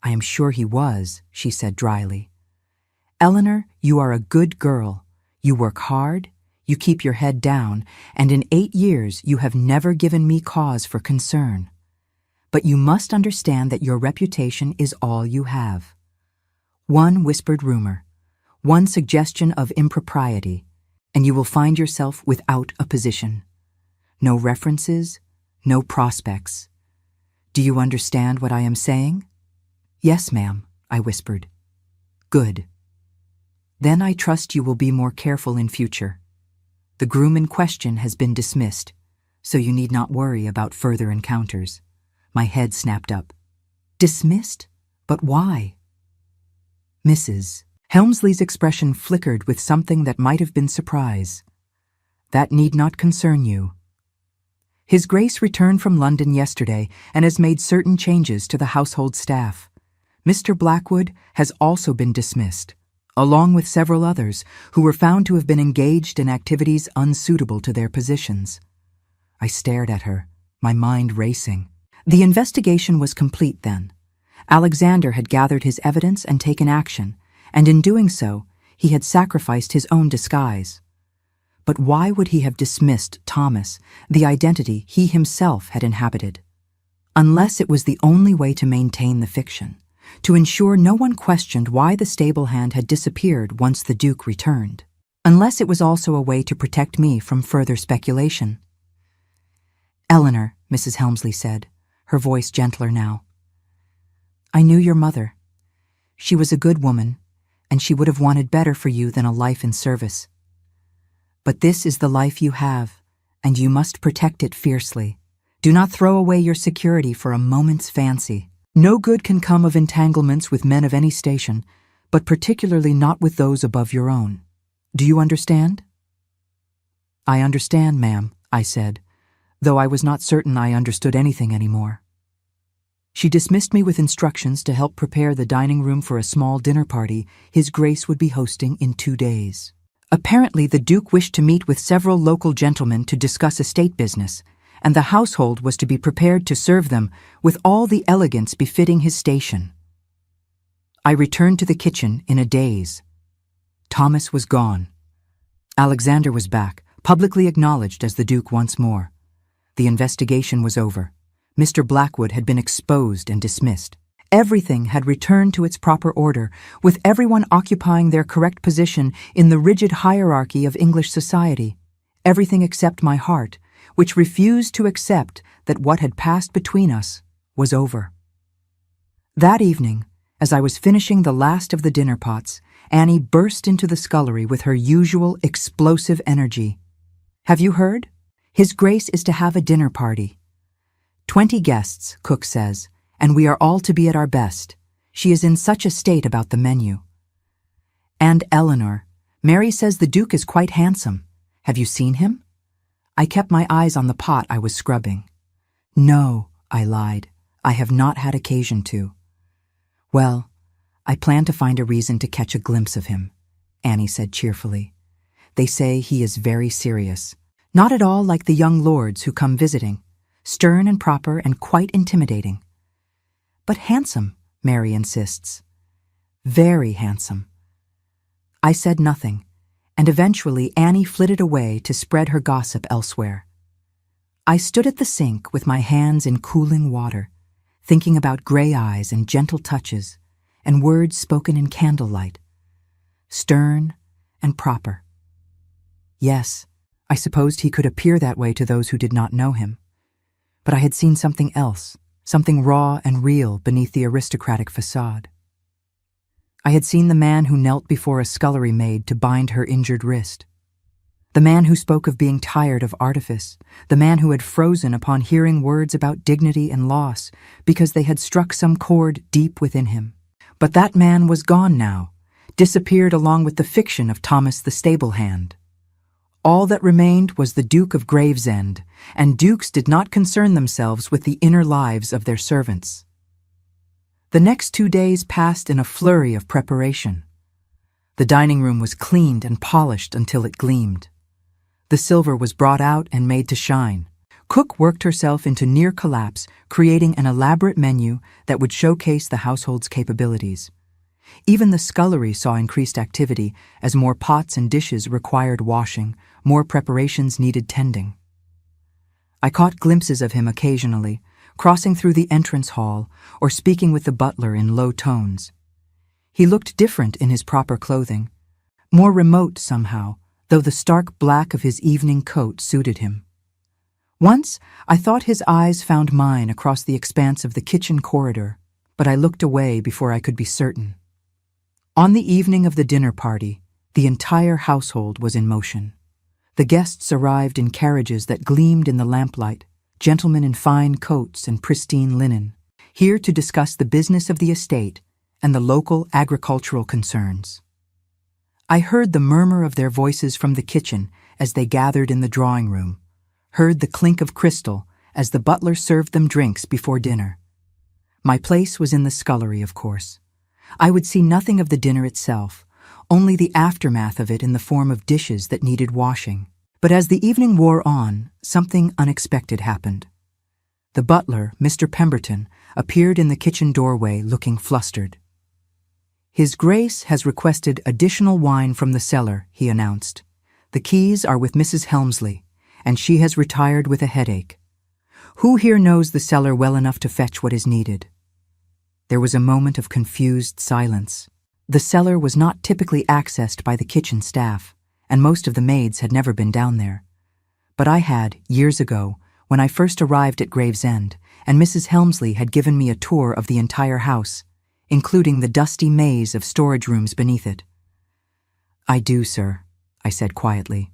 "I am sure he was," she said dryly. "Eleanor, you are a good girl. You work hard, you keep your head down, and in 8 years you have never given me cause for concern. But you must understand that your reputation is all you have. One whispered rumor, one suggestion of impropriety, and you will find yourself without a position. No references, no prospects. Do you understand what I am saying?" "Yes, ma'am," I whispered. "Good. Then I trust you will be more careful in future. The groom in question has been dismissed, so you need not worry about further encounters." My head snapped up. "Dismissed? But why?" "Mrs. Helmsley's expression flickered with something that might have been surprise. "That need not concern you. His Grace returned from London yesterday and has made certain changes to the household staff. Mr. Blackwood has also been dismissed, along with several others who were found to have been engaged in activities unsuitable to their positions." I stared at her, my mind racing. The investigation was complete then. Alexander had gathered his evidence and taken action, and in doing so, he had sacrificed his own disguise. But why would he have dismissed Thomas, the identity he himself had inhabited? Unless it was the only way to maintain the fiction, to ensure no one questioned why the stable hand had disappeared once the Duke returned. Unless it was also a way to protect me from further speculation. "Eleanor," Mrs. Helmsley said, her voice gentler now. "I knew your mother. She was a good woman, and she would have wanted better for you than a life in service. But this is the life you have, and you must protect it fiercely. Do not throw away your security for a moment's fancy. No good can come of entanglements with men of any station, but particularly not with those above your own. Do you understand?" "I understand, ma'am," I said, though I was not certain I understood anything anymore. She dismissed me with instructions to help prepare the dining room for a small dinner party His Grace would be hosting in 2 days. Apparently, the Duke wished to meet with several local gentlemen to discuss estate business, and the household was to be prepared to serve them with all the elegance befitting his station. I returned to the kitchen in a daze. Thomas was gone. Alexander was back, publicly acknowledged as the Duke once more. The investigation was over. Mr. Blackwood had been exposed and dismissed. Everything had returned to its proper order, with everyone occupying their correct position in the rigid hierarchy of English society. Everything except my heart, which refused to accept that what had passed between us was over. That evening, as I was finishing the last of the dinner pots Annie burst into the scullery with her usual explosive energy. "Have you heard? His Grace is to have a dinner party. 20 guests, cook says, and we are all to be at our best. She is in such a state about the menu. And Eleanor, Mary says the Duke is quite handsome. Have you seen him?" I kept my eyes on the pot I was scrubbing. "No," I lied. "I have not had occasion to." "Well, I plan to find a reason to catch a glimpse of him," Annie said cheerfully. "They say he is very serious. Not at all like the young lords who come visiting. Stern and proper and quite intimidating." "But handsome," Mary insists. "Very handsome." I said nothing, and eventually Annie flitted away to spread her gossip elsewhere. I stood at the sink with my hands in cooling water, thinking about gray eyes and gentle touches, and words spoken in candlelight. Stern and proper. Yes, I supposed he could appear that way to those who did not know him. But I had seen something else, something raw and real beneath the aristocratic facade. I had seen the man who knelt before a scullery maid to bind her injured wrist. The man who spoke of being tired of artifice, the man who had frozen upon hearing words about dignity and loss because they had struck some chord deep within him. But that man was gone now, disappeared along with the fiction of Thomas the stable hand. All that remained was the Duke of Gravesend, and dukes did not concern themselves with the inner lives of their servants. The next 2 days passed in a flurry of preparation. The dining room was cleaned and polished until it gleamed. The silver was brought out and made to shine. Cook worked herself into near collapse, creating an elaborate menu that would showcase the household's capabilities. Even the scullery saw increased activity as more pots and dishes required washing, more preparations needed tending. I caught glimpses of him occasionally, crossing through the entrance hall or speaking with the butler in low tones. He looked different in his proper clothing, more remote somehow, though the stark black of his evening coat suited him. Once, I thought his eyes found mine across the expanse of the kitchen corridor, but I looked away before I could be certain. On the evening of the dinner party, the entire household was in motion. The guests arrived in carriages that gleamed in the lamplight, gentlemen in fine coats and pristine linen, here to discuss the business of the estate and the local agricultural concerns. I heard the murmur of their voices from the kitchen as they gathered in the drawing room, heard the clink of crystal as the butler served them drinks before dinner. My place was in the scullery, of course. I would see nothing of the dinner itself, only the aftermath of it in the form of dishes that needed washing. But as the evening wore on, something unexpected happened. The butler, Mr. Pemberton, appeared in the kitchen doorway looking flustered. "His Grace has requested additional wine from the cellar," he announced. "The keys are with Mrs. Helmsley, and she has retired with a headache. Who here knows the cellar well enough to fetch what is needed?" There was a moment of confused silence. The cellar was not typically accessed by the kitchen staff, and most of the maids had never been down there. But I had, years ago, when I first arrived at Gravesend, and Mrs. Helmsley had given me a tour of the entire house, including the dusty maze of storage rooms beneath it. "I do, sir," I said quietly.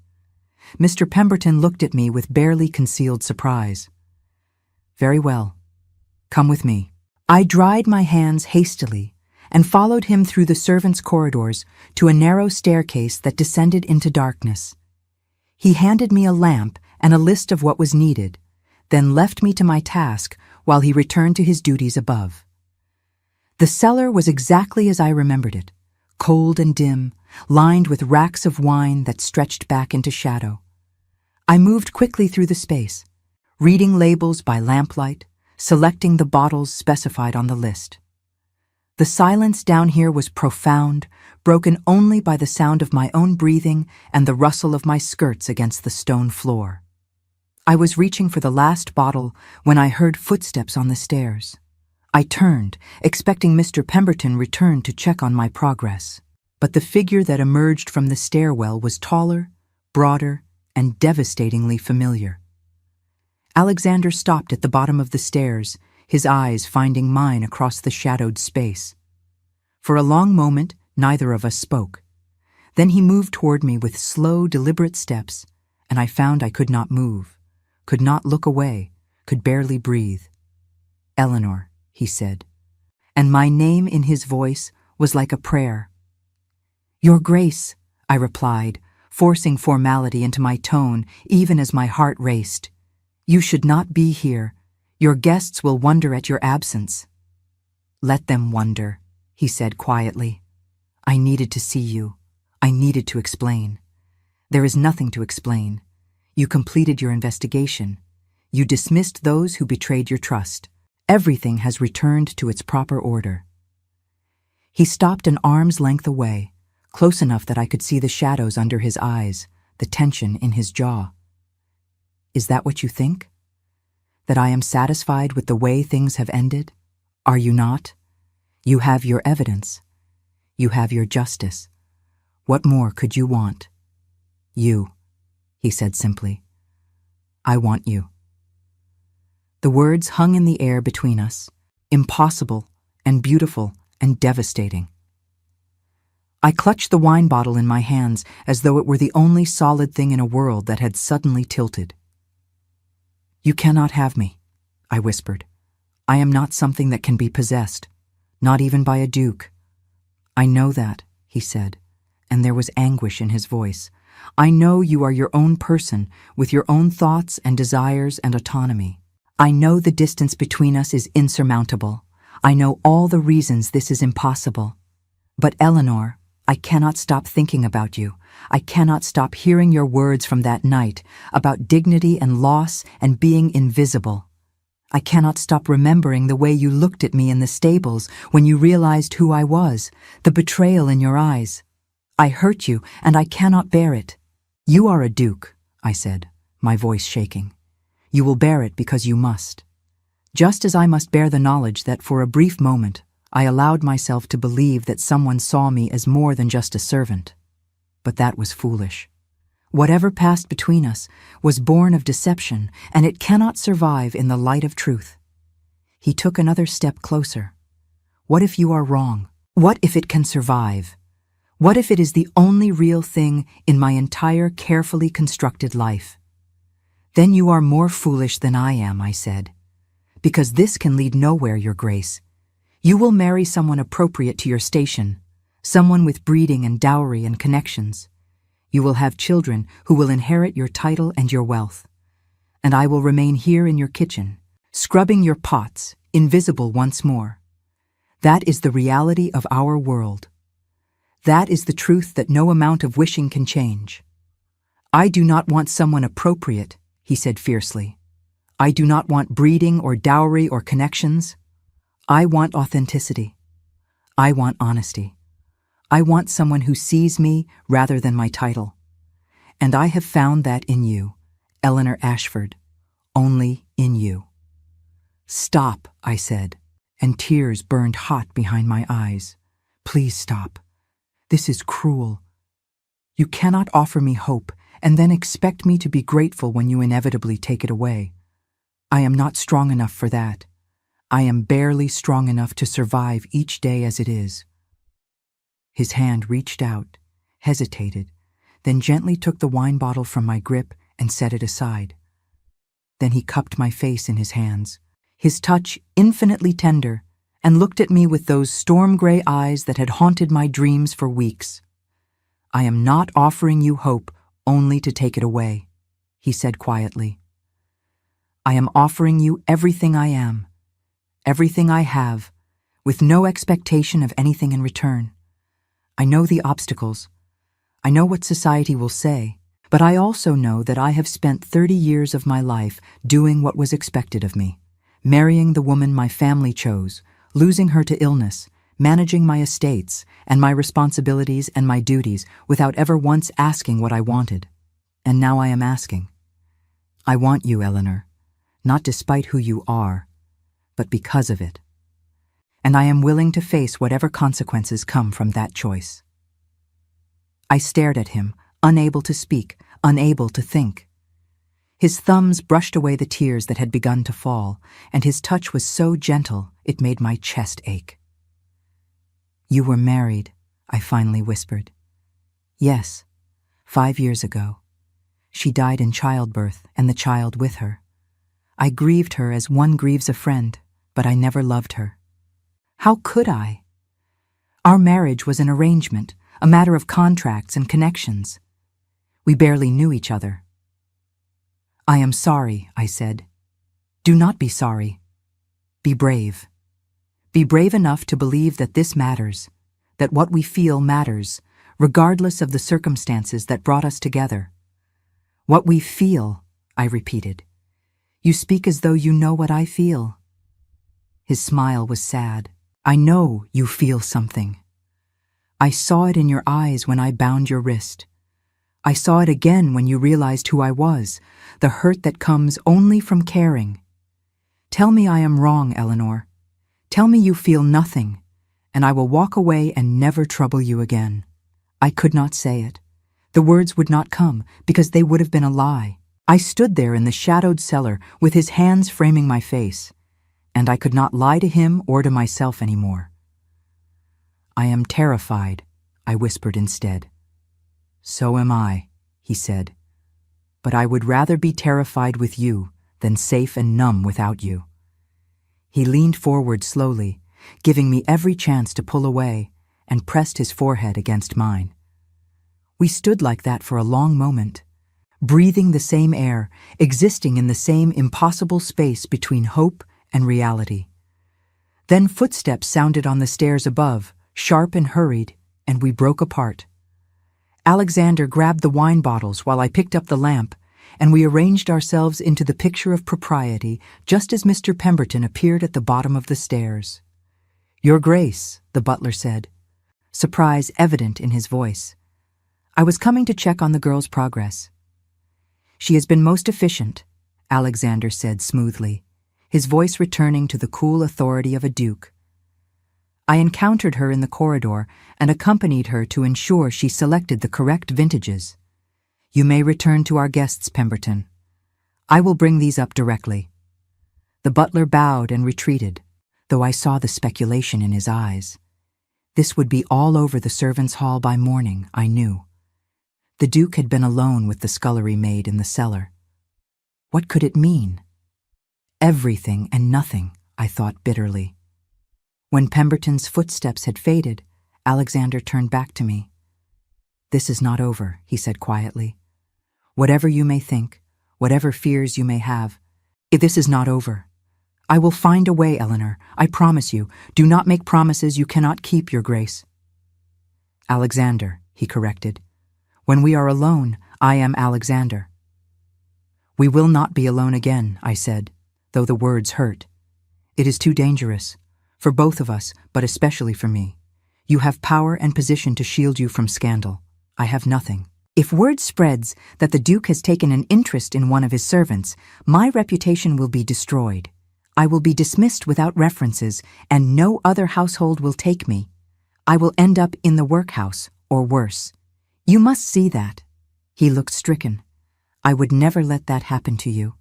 Mr. Pemberton looked at me with barely concealed surprise. "Very well. Come with me." I dried my hands hastily and followed him through the servants' corridors to a narrow staircase that descended into darkness. He handed me a lamp and a list of what was needed, then left me to my task while he returned to his duties above. The cellar was exactly as I remembered it, cold and dim, lined with racks of wine that stretched back into shadow. I moved quickly through the space, reading labels by lamplight, selecting the bottles specified on the list. The silence down here was profound, broken only by the sound of my own breathing and the rustle of my skirts against the stone floor. I was reaching for the last bottle when I heard footsteps on the stairs. I turned, expecting Mr. Pemberton return to check on my progress. But the figure that emerged from the stairwell was taller, broader, and devastatingly familiar. Alexander stopped at the bottom of the stairs, his eyes finding mine across the shadowed space. For a long moment, Neither of us spoke. Then he moved toward me with slow, deliberate steps, and I found I could not move, could not look away, could barely breathe. "Eleanor," he said, and my name in his voice was like a prayer. "Your Grace," I replied, forcing formality into my tone even as my heart raced. "You should not be here. Your guests will wonder at your absence." "Let them wonder," he said quietly. "I needed to see you. I needed to explain. There is nothing to explain. You completed your investigation. You dismissed those who betrayed your trust. Everything has returned to its proper order." He stopped an arm's length away, close enough that I could see the shadows under his eyes, the tension in his jaw. "Is that what you think? That I am satisfied with the way things have ended? Are you not? You have your evidence. You have your justice. What more could you want?" "You," he said simply. "I want you." The words hung in the air between us, impossible and beautiful and devastating. I clutched the wine bottle in my hands as though it were the only solid thing in a world that had suddenly tilted. "You cannot have me," I whispered. "I am not something that can be possessed, not even by a duke." "I know that," he said, and there was anguish in his voice. "I know you are your own person, with your own thoughts and desires and autonomy. I know the distance between us is insurmountable. I know all the reasons this is impossible. But Eleanor, I cannot stop thinking about you. I cannot stop hearing your words from that night about dignity and loss and being invisible. I cannot stop remembering the way you looked at me in the stables when you realized who I was, the betrayal in your eyes. I hurt you, and I cannot bear it." "You are a duke," I said, my voice shaking. "You will bear it because you must. Just as I must bear the knowledge that for a brief moment I allowed myself to believe that someone saw me as more than just a servant. But that was foolish. Whatever passed between us was born of deception, and it cannot survive in the light of truth." He took another step closer. "What if you are wrong? What if it can survive? What if it is the only real thing in my entire carefully constructed life?" "Then you are more foolish than I am," I said. "Because this can lead nowhere, Your Grace. You will marry someone appropriate to your station, someone with breeding and dowry and connections. You will have children who will inherit your title and your wealth. And I will remain here in your kitchen, scrubbing your pots, invisible once more. That is the reality of our world. That is the truth that no amount of wishing can change. I do not want someone appropriate," he said fiercely. "I do not want breeding or dowry or connections. I want authenticity. I want honesty. I want someone who sees me rather than my title. And I have found that in you, Eleanor Ashford, only in you." "Stop," I said, and tears burned hot behind my eyes. "Please stop. This is cruel. You cannot offer me hope and then expect me to be grateful when you inevitably take it away. I am not strong enough for that. I am barely strong enough to survive each day as it is." His hand reached out, hesitated, then gently took the wine bottle from my grip and set it aside. Then he cupped my face in his hands, his touch infinitely tender, and looked at me with those storm-gray eyes that had haunted my dreams for weeks. "I am not offering you hope only to take it away," he said quietly. "I am offering you everything I am, everything I have, with no expectation of anything in return. I know the obstacles. I know what society will say, but I also know that I have spent 30 years of my life doing what was expected of me, marrying the woman my family chose, losing her to illness, managing my estates and my responsibilities and my duties without ever once asking what I wanted. And now I am asking. I want you, Eleanor, not despite who you are, but because of it. And I am willing to face whatever consequences come from that choice." I stared at him, unable to speak, unable to think. His thumbs brushed away the tears that had begun to fall, and his touch was so gentle it made my chest ache. "You were married," I finally whispered. Yes, 5 years ago. She died in childbirth and the child with her. I grieved her as one grieves a friend, but I never loved her. How could I? Our marriage was an arrangement, a matter of contracts and connections. We barely knew each other. I am sorry, I said. Do not be sorry. Be brave. Be brave enough to believe that this matters, that what we feel matters, regardless of the circumstances that brought us together. What we feel, I repeated. You speak as though you know what I feel. His smile was sad. I know you feel something. I saw it in your eyes when I bound your wrist. I saw it again when you realized who I was, the hurt that comes only from caring. Tell me I am wrong, Eleanor. Tell me you feel nothing, and I will walk away and never trouble you again. I could not say it. The words would not come, because they would have been a lie. I stood there in the shadowed cellar with his hands framing my face, and I could not lie to him or to myself anymore. I am terrified, I whispered instead. So am I, he said. But I would rather be terrified with you than safe and numb without you. He leaned forward slowly, giving me every chance to pull away, and pressed his forehead against mine. We stood like that for a long moment, breathing the same air, existing in the same impossible space between hope and reality. Then footsteps sounded on the stairs above, sharp and hurried, and we broke apart. Alexander grabbed the wine bottles while I picked up the lamp, and we arranged ourselves into the picture of propriety just as Mr. Pemberton appeared at the bottom of the stairs. Your Grace, the butler said, surprise evident in his voice. I was coming to check on the girl's progress. She has been most efficient, Alexander said smoothly, his voice returning to the cool authority of a duke. I encountered her in the corridor and accompanied her to ensure she selected the correct vintages. You may return to our guests, Pemberton. I will bring these up directly. The butler bowed and retreated, though I saw the speculation in his eyes. This would be all over the servants' hall by morning, I knew. The Duke had been alone with the scullery maid in the cellar. What could it mean? Everything and nothing, I thought bitterly. When Pemberton's footsteps had faded, Alexander turned back to me. This is not over, he said quietly. Whatever you may think, whatever fears you may have, this is not over. I will find a way, Eleanor, I promise you. Do not make promises you cannot keep, Your Grace. Alexander, he corrected. When we are alone, I am Alexander. We will not be alone again, I said, though the words hurt. It is too dangerous, for both of us, but especially for me. You have power and position to shield you from scandal. I have nothing. If word spreads that the Duke has taken an interest in one of his servants, my reputation will be destroyed. I will be dismissed without references, and no other household will take me. I will end up in the workhouse, or worse. You must see that. He looked stricken. I would never let that happen to you.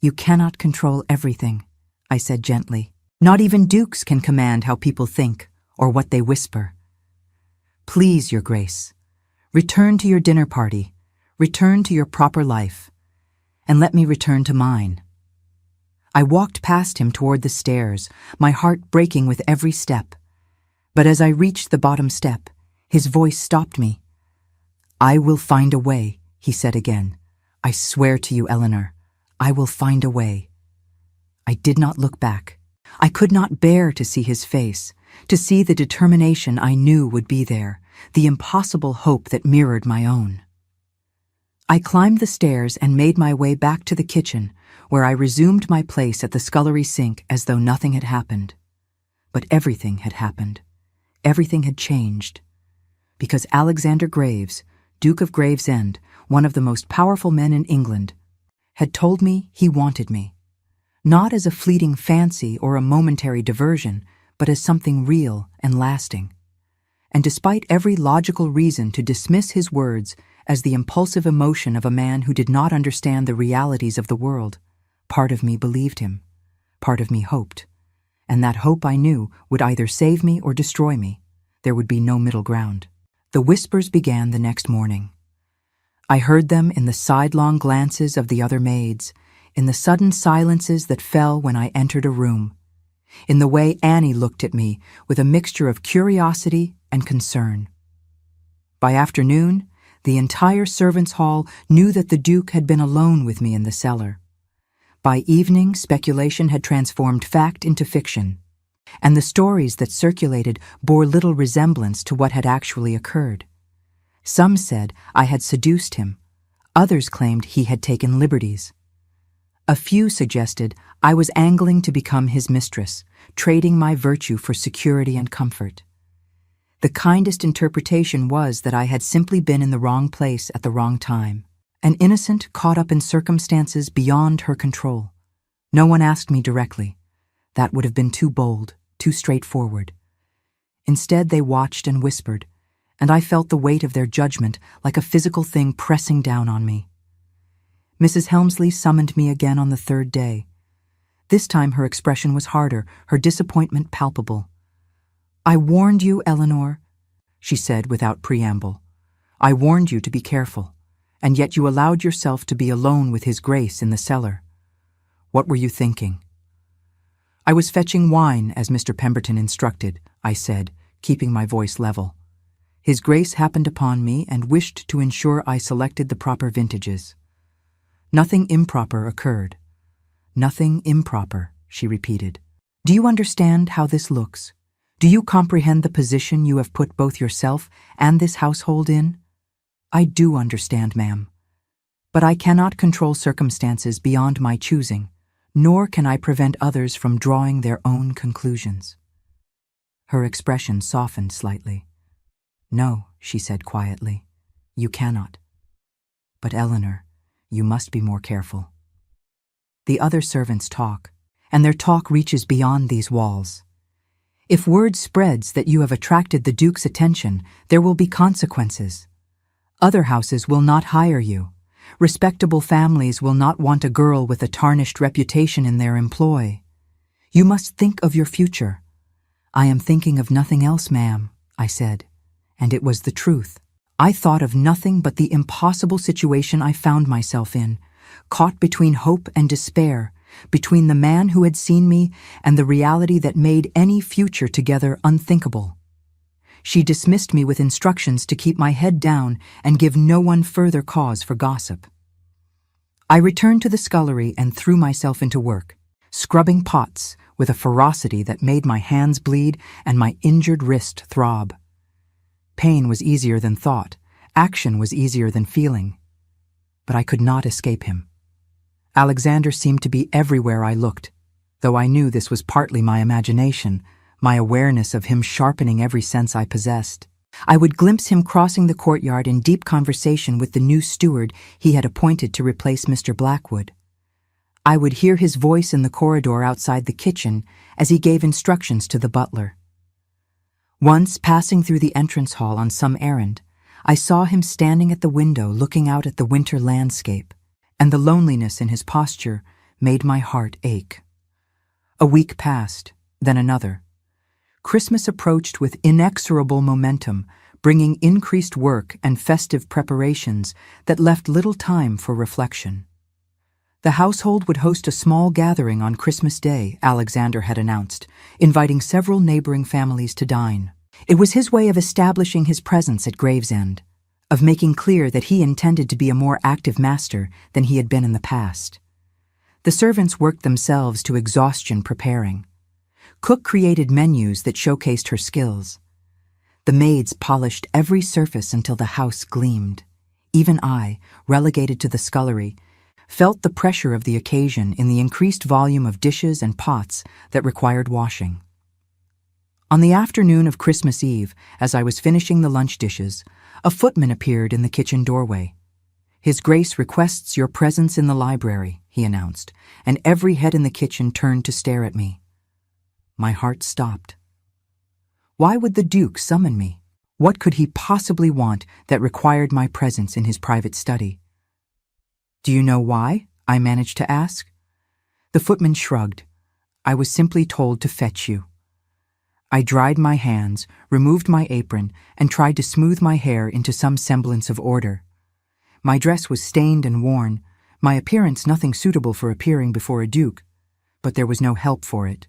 You cannot control everything, I said gently. Not even dukes can command how people think, or what they whisper. Please, Your Grace, return to your dinner party, return to your proper life, and let me return to mine. I walked past him toward the stairs, my heart breaking with every step. But as I reached the bottom step, his voice stopped me. I will find a way, he said again. I swear to you, Eleanor, I will find a way. I did not look back. I could not bear to see his face, to see the determination I knew would be there, the impossible hope that mirrored my own. I climbed the stairs and made my way back to the kitchen, where I resumed my place at the scullery sink as though nothing had happened. But everything had happened. Everything had changed. Because Alexander Graves, Duke of Gravesend, one of the most powerful men in England, had told me he wanted me. Not as a fleeting fancy or a momentary diversion, but as something real and lasting. And despite every logical reason to dismiss his words as the impulsive emotion of a man who did not understand the realities of the world, part of me believed him, part of me hoped, and that hope I knew would either save me or destroy me. there would be no middle ground. The whispers began the next morning. I heard them in the sidelong glances of the other maids, in the sudden silences that fell when I entered a room, in the way Annie looked at me with a mixture of curiosity and concern. By afternoon, the entire servants' hall knew that the Duke had been alone with me in the cellar. By evening, speculation had transformed fact into fiction, and the stories that circulated bore little resemblance to what had actually occurred. Some said I had seduced him. Others claimed he had taken liberties. A few suggested I was angling to become his mistress, trading my virtue for security and comfort. The kindest interpretation was that I had simply been in the wrong place at the wrong time, an innocent caught up in circumstances beyond her control. No one asked me directly. That would have been too bold, too straightforward. Instead, they watched and whispered, and I felt the weight of their judgment like a physical thing pressing down on me. Mrs. Helmsley summoned me again on the third day. This time her expression was harder, her disappointment palpable. "I warned you, Eleanor," she said without preamble. "I warned you to be careful, and yet you allowed yourself to be alone with His Grace in the cellar. What were you thinking?" "I was fetching wine, as Mr. Pemberton instructed," I said, keeping my voice level. "His Grace happened upon me and wished to ensure I selected the proper vintages." "Nothing improper occurred." "Nothing improper," she repeated. "Do you understand how this looks? Do you comprehend the position you have put both yourself and this household in?" "I do understand, ma'am. But I cannot control circumstances beyond my choosing, nor can I prevent others from drawing their own conclusions." Her expression softened slightly. "No," she said quietly, "you cannot. But Eleanor, you must be more careful. The other servants talk, and their talk reaches beyond these walls. If word spreads that you have attracted the Duke's attention, there will be consequences. Other houses will not hire you. Respectable families will not want a girl with a tarnished reputation in their employ. You must think of your future." "I am thinking of nothing else, ma'am," I said, and it was the truth. I thought of nothing but the impossible situation I found myself in, caught between hope and despair, between the man who had seen me and the reality that made any future together unthinkable. She dismissed me with instructions to keep my head down and give no one further cause for gossip. I returned to the scullery and threw myself into work, scrubbing pots with a ferocity that made my hands bleed and my injured wrist throb. Pain was easier than thought, action was easier than feeling. But I could not escape him. Alexander seemed to be everywhere I looked, though I knew this was partly my imagination, my awareness of him sharpening every sense I possessed. I would glimpse him crossing the courtyard in deep conversation with the new steward he had appointed to replace Mr. Blackwood. I would hear his voice in the corridor outside the kitchen as he gave instructions to the butler. Once, passing through the entrance hall on some errand, I saw him standing at the window looking out at the winter landscape, and the loneliness in his posture made my heart ache. A week passed, then another. Christmas approached with inexorable momentum, bringing increased work and festive preparations that left little time for reflection. The household would host a small gathering on Christmas Day, Alexander had announced, inviting several neighboring families to dine. It was his way of establishing his presence at Gravesend, of making clear that he intended to be a more active master than he had been in the past. The servants worked themselves to exhaustion preparing. Cook created menus that showcased her skills. The maids polished every surface until the house gleamed. Even I, relegated to the scullery, felt the pressure of the occasion in the increased volume of dishes and pots that required washing. On the afternoon of Christmas Eve, as I was finishing the lunch dishes, a footman appeared in the kitchen doorway. "His Grace requests your presence in the library," he announced, and every head in the kitchen turned to stare at me. My heart stopped. Why would the Duke summon me? What could he possibly want that required my presence in his private study? "Do you know why?" I managed to ask. The footman shrugged. "I was simply told to fetch you." I dried my hands, removed my apron, and tried to smooth my hair into some semblance of order. My dress was stained and worn, my appearance nothing suitable for appearing before a duke, but there was no help for it.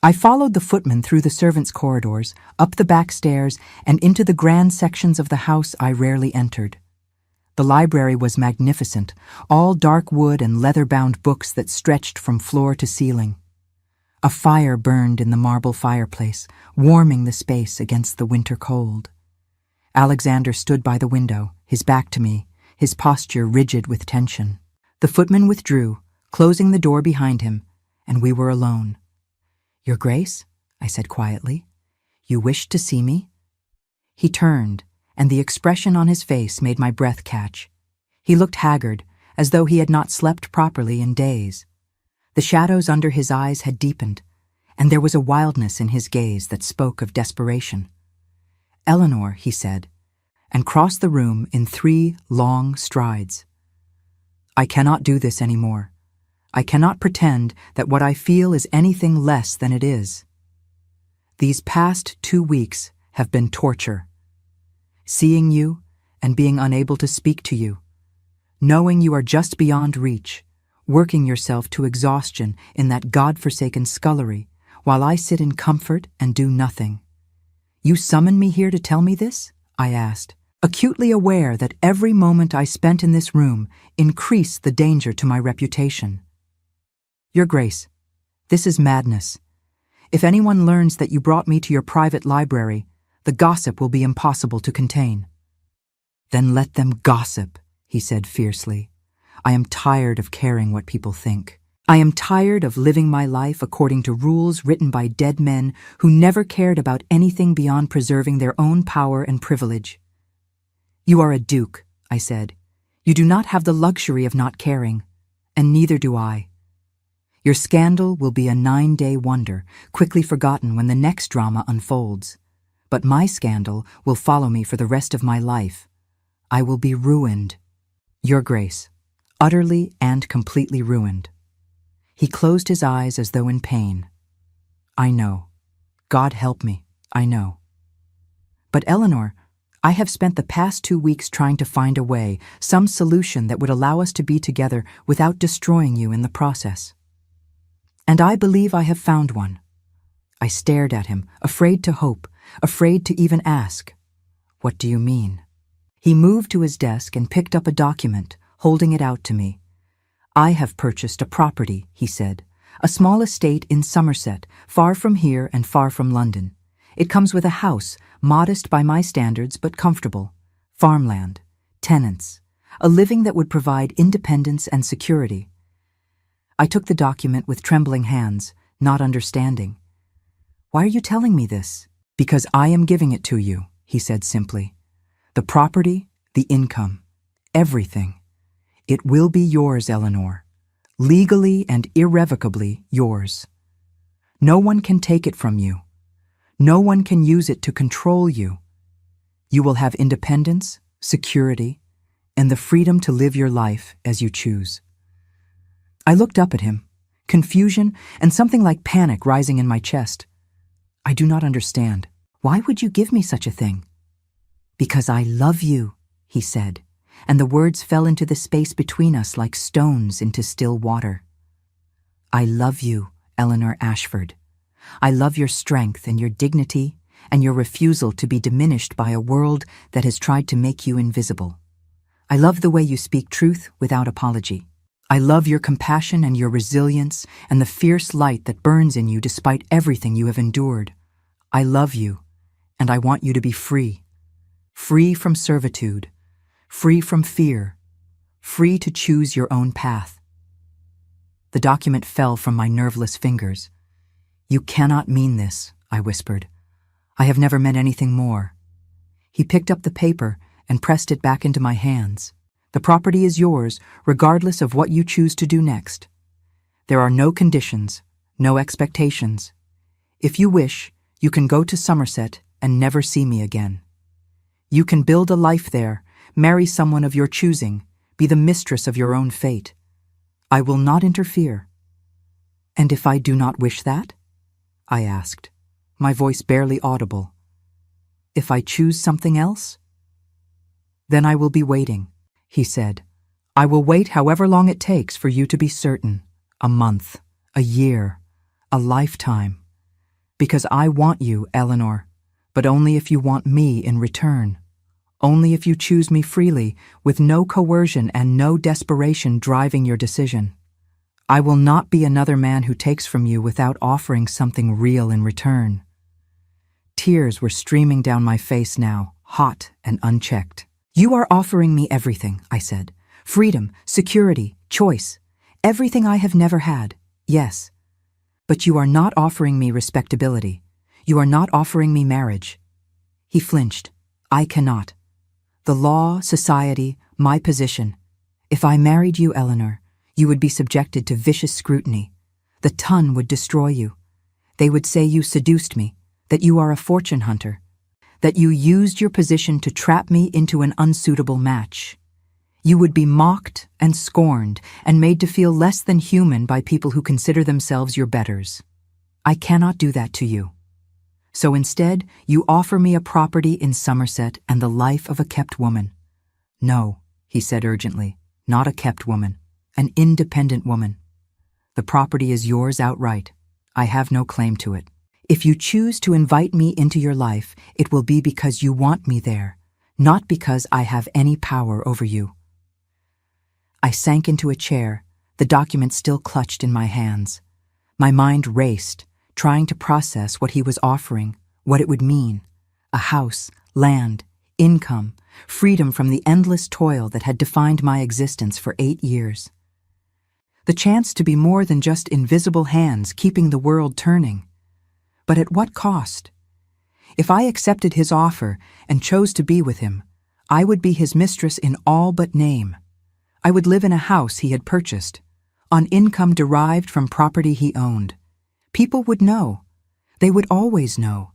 I followed the footman through the servants' corridors, up the back stairs, and into the grand sections of the house I rarely entered. The library was magnificent, all dark wood and leather-bound books that stretched from floor to ceiling. A fire burned in the marble fireplace, warming the space against the winter cold. Alexander stood by the window, his back to me, his posture rigid with tension. The footman withdrew, closing the door behind him, and we were alone. "Your Grace," I said quietly, "you wished to see me?" He turned, and the expression on his face made my breath catch. He looked haggard, as though he had not slept properly in days. The shadows under his eyes had deepened, and there was a wildness in his gaze that spoke of desperation. "Eleanor," he said, and crossed the room in 3 long strides. "I cannot do this any more. I cannot pretend that what I feel is anything less than it is. These past 2 weeks have been torture. Seeing you and being unable to speak to you, knowing you are just beyond reach, working yourself to exhaustion in that God-forsaken scullery, while I sit in comfort and do nothing. You summon me here to tell me this?" I asked, acutely aware that every moment I spent in this room increased the danger to my reputation. "Your Grace, this is madness. If anyone learns that you brought me to your private library, the gossip will be impossible to contain." "Then let them gossip," he said fiercely. "I am tired of caring what people think. I am tired of living my life according to rules written by dead men who never cared about anything beyond preserving their own power and privilege." "You are a duke," I said. "You do not have the luxury of not caring, and neither do I. Your scandal will be a 9-day wonder, quickly forgotten when the next drama unfolds. But my scandal will follow me for the rest of my life. I will be ruined. Your Grace, utterly and completely ruined." He closed his eyes as though in pain. "I know. God help me, I know. But Eleanor, I have spent the past 2 weeks trying to find a way, some solution that would allow us to be together without destroying you in the process. And I believe I have found one." I stared at him, afraid to hope, afraid to even ask. "What do you mean?" He moved to his desk and picked up a document, holding it out to me. "I have purchased a property," he said, "a small estate in Somerset, far from here and far from London. It comes with a house, modest by my standards but comfortable, farmland, tenants, a living that would provide independence and security." I took the document with trembling hands, not understanding. "Why are you telling me this?" "Because I am giving it to you," he said simply. "The property, the income, everything. It will be yours, Eleanor, legally and irrevocably yours. No one can take it from you. No one can use it to control you. You will have independence, security, and the freedom to live your life as you choose." I looked up at him, confusion and something like panic rising in my chest. "I do not understand. Why would you give me such a thing?" "Because I love you," he said, and the words fell into the space between us like stones into still water. "I love you, Eleanor Ashford. I love your strength and your dignity and your refusal to be diminished by a world that has tried to make you invisible. I love the way you speak truth without apology. I love your compassion and your resilience and the fierce light that burns in you despite everything you have endured. I love you, and I want you to be free. Free from servitude, free from fear, free to choose your own path." The document fell from my nerveless fingers. "You cannot mean this," I whispered. "I have never meant anything more." He picked up the paper and pressed it back into my hands. "The property is yours, regardless of what you choose to do next. There are no conditions, no expectations. If you wish, you can go to Somerset and never see me again. You can build a life there, marry someone of your choosing, be the mistress of your own fate. I will not interfere." "And if I do not wish that?" I asked. my voice barely audible. If I choose something else? Then I will be waiting, he said. I will wait however long it takes for you to be certain. A month, a year, a lifetime. Because I want you, Eleanor, but only if you want me in return. Only if you choose me freely, with no coercion and no desperation driving your decision. I will not be another man who takes from you without offering something real in return. Tears were streaming down my face now, hot and unchecked. You are offering me everything, I said. Freedom, security, choice. Everything I have never had, yes. But you are not offering me respectability. You are not offering me marriage. He flinched. I cannot. The law, society, my position. If I married you, Eleanor, you would be subjected to vicious scrutiny. The ton would destroy you. They would say you seduced me, that you are a fortune hunter, that you used your position to trap me into an unsuitable match. You would be mocked and scorned and made to feel less than human by people who consider themselves your betters. I cannot do that to you. So instead, you offer me a property in Somerset and the life of a kept woman. No, he said urgently, not a kept woman, an independent woman. The property is yours outright. I have no claim to it. If you choose to invite me into your life, it will be because you want me there, not because I have any power over you. I sank into a chair, the document still clutched in my hands. My mind raced, trying to process what he was offering, what it would mean. A house, land, income, freedom from the endless toil that had defined my existence for 8 years. The chance to be more than just invisible hands keeping the world turning. But at what cost? If I accepted his offer and chose to be with him, I would be his mistress in all but name. I would live in a house he had purchased, on income derived from property he owned. People would know. They would always know.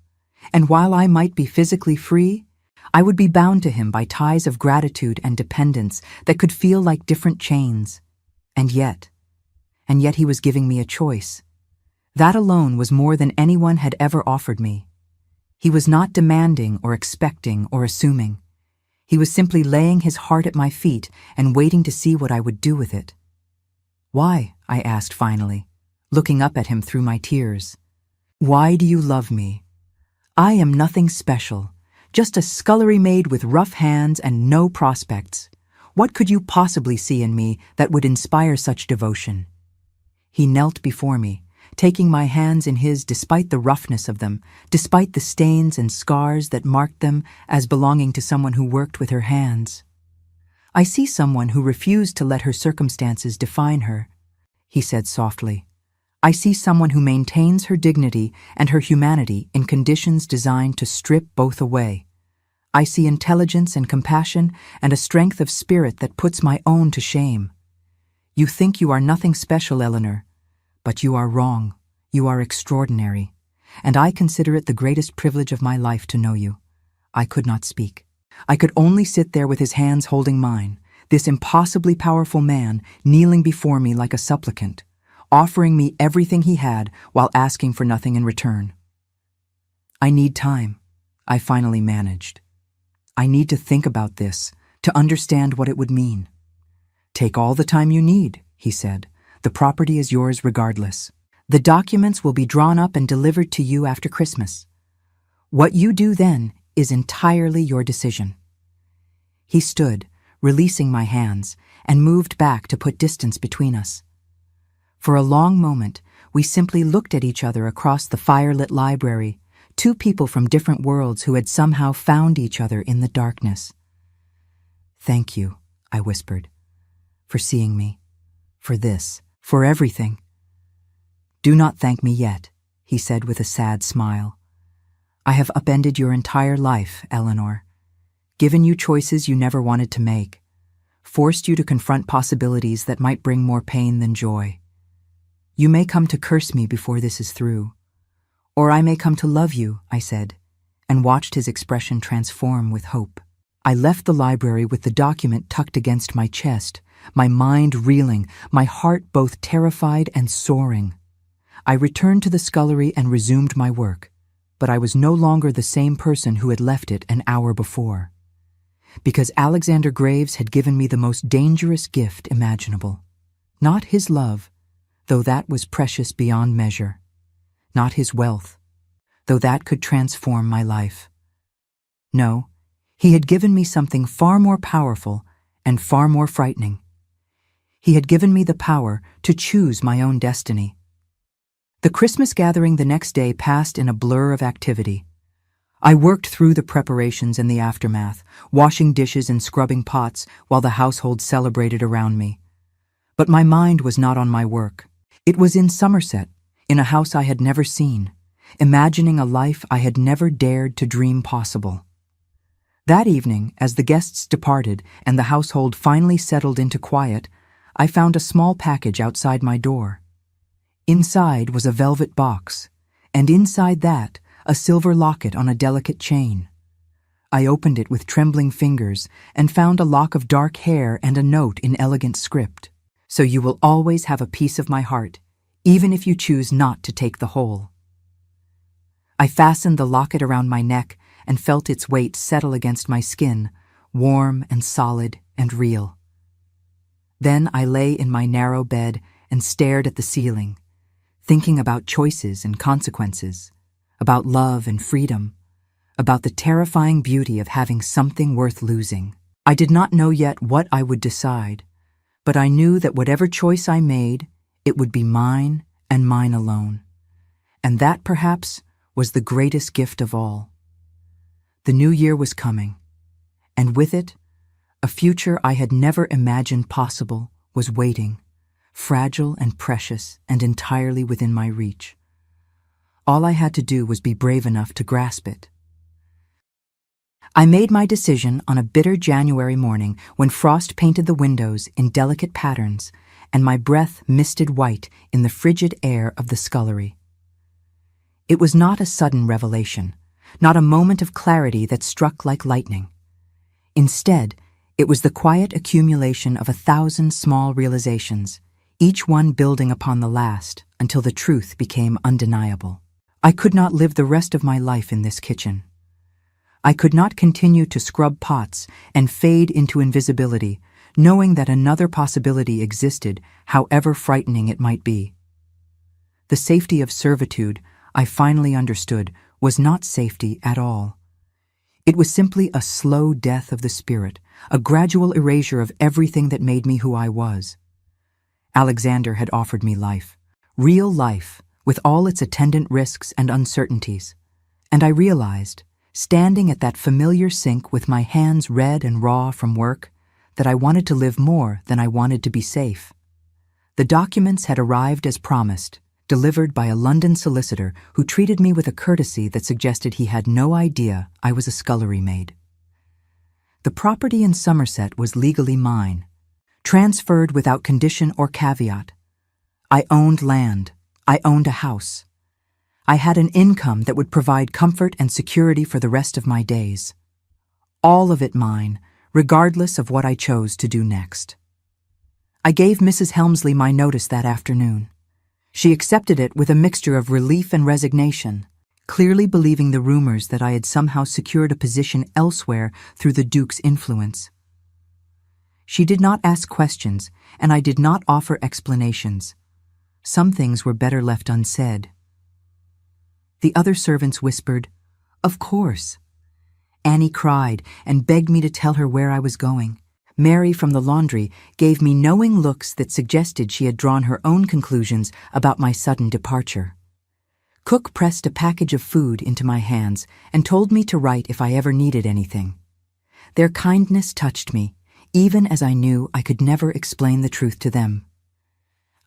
And while I might be physically free, I would be bound to him by ties of gratitude and dependence that could feel like different chains. And yet he was giving me a choice. That alone was more than anyone had ever offered me. He was not demanding or expecting or assuming. He was simply laying his heart at my feet and waiting to see what I would do with it. Why? I asked finally, looking up at him through my tears. Why do you love me? I am nothing special, just a scullery maid with rough hands and no prospects. What could you possibly see in me that would inspire such devotion? He knelt before me, taking my hands in his despite the roughness of them, despite the stains and scars that marked them as belonging to someone who worked with her hands. I see someone who refused to let her circumstances define her, he said softly. I see someone who maintains her dignity and her humanity in conditions designed to strip both away. I see intelligence and compassion and a strength of spirit that puts my own to shame. You think you are nothing special, Eleanor, but you are wrong. You are extraordinary, and I consider it the greatest privilege of my life to know you. I could not speak. I could only sit there with his hands holding mine, this impossibly powerful man kneeling before me like a supplicant, offering me everything he had while asking for nothing in return. I need time, I finally managed. I need to think about this, to understand what it would mean. Take all the time you need, he said. The property is yours regardless. The documents will be drawn up and delivered to you after Christmas. What you do then is entirely your decision. He stood, releasing my hands, and moved back to put distance between us. For a long moment, we simply looked at each other across the firelit library, two people from different worlds who had somehow found each other in the darkness. Thank you, I whispered, for seeing me, for this, for everything. Do not thank me yet, he said with a sad smile. I have upended your entire life, Eleanor, given you choices you never wanted to make, forced you to confront possibilities that might bring more pain than joy. You may come to curse me before this is through, or I may come to love you, I said, and watched his expression transform with hope. I left the library with the document tucked against my chest, my mind reeling, my heart both terrified and soaring. I returned to the scullery and resumed my work. but I was no longer the same person who had left it an hour before. Because Alexander Graves had given me the most dangerous gift imaginable. Not his love, though that was precious beyond measure. Not his wealth, though that could transform my life. No, he had given me something far more powerful and far more frightening. He had given me the power to choose my own destiny. The Christmas gathering the next day passed in a blur of activity. I worked through the preparations and the aftermath, washing dishes and scrubbing pots while the household celebrated around me. But my mind was not on my work. It was in Somerset, in a house I had never seen, imagining a life I had never dared to dream possible. That evening, as the guests departed and the household finally settled into quiet, I found a small package outside my door. Inside was a velvet box, and inside that, a silver locket on a delicate chain. I opened it with trembling fingers and found a lock of dark hair and a note in elegant script. So you will always have a piece of my heart, even if you choose not to take the whole. I fastened the locket around my neck and felt its weight settle against my skin, warm and solid and real. Then I lay in my narrow bed and stared at the ceiling, thinking about choices and consequences, about love and freedom, about the terrifying beauty of having something worth losing. I did not know yet what I would decide, but I knew that whatever choice I made, it would be mine and mine alone. And that, perhaps, was the greatest gift of all. The new year was coming, and with it, a future I had never imagined possible was waiting, fragile and precious and entirely within my reach. All I had to do was be brave enough to grasp it. I made my decision on a bitter January morning when frost painted the windows in delicate patterns and my breath misted white in the frigid air of the scullery. It was not a sudden revelation, not a moment of clarity that struck like lightning. Instead, it was the quiet accumulation of 1,000 small realizations, each one building upon the last until the truth became undeniable. I could not live the rest of my life in this kitchen. I could not continue to scrub pots and fade into invisibility, knowing that another possibility existed, however frightening it might be. The safety of servitude, I finally understood, was not safety at all. It was simply a slow death of the spirit, a gradual erasure of everything that made me who I was. Alexander had offered me life, real life, with all its attendant risks and uncertainties. And I realized, standing at that familiar sink with my hands red and raw from work, that I wanted to live more than I wanted to be safe. The documents had arrived as promised, delivered by a London solicitor who treated me with a courtesy that suggested he had no idea I was a scullery maid. The property in Somerset was legally mine, transferred without condition or caveat. I owned land. I owned a house. I had an income that would provide comfort and security for the rest of my days. All of it mine, regardless of what I chose to do next. I gave Mrs. Helmsley my notice that afternoon. She accepted it with a mixture of relief and resignation, clearly believing the rumors that I had somehow secured a position elsewhere through the Duke's influence. She did not ask questions, and I did not offer explanations. Some things were better left unsaid. The other servants whispered, "Of course." Annie cried and begged me to tell her where I was going. Mary from the laundry gave me knowing looks that suggested she had drawn her own conclusions about my sudden departure. Cook pressed a package of food into my hands and told me to write if I ever needed anything. Their kindness touched me, even as I knew I could never explain the truth to them.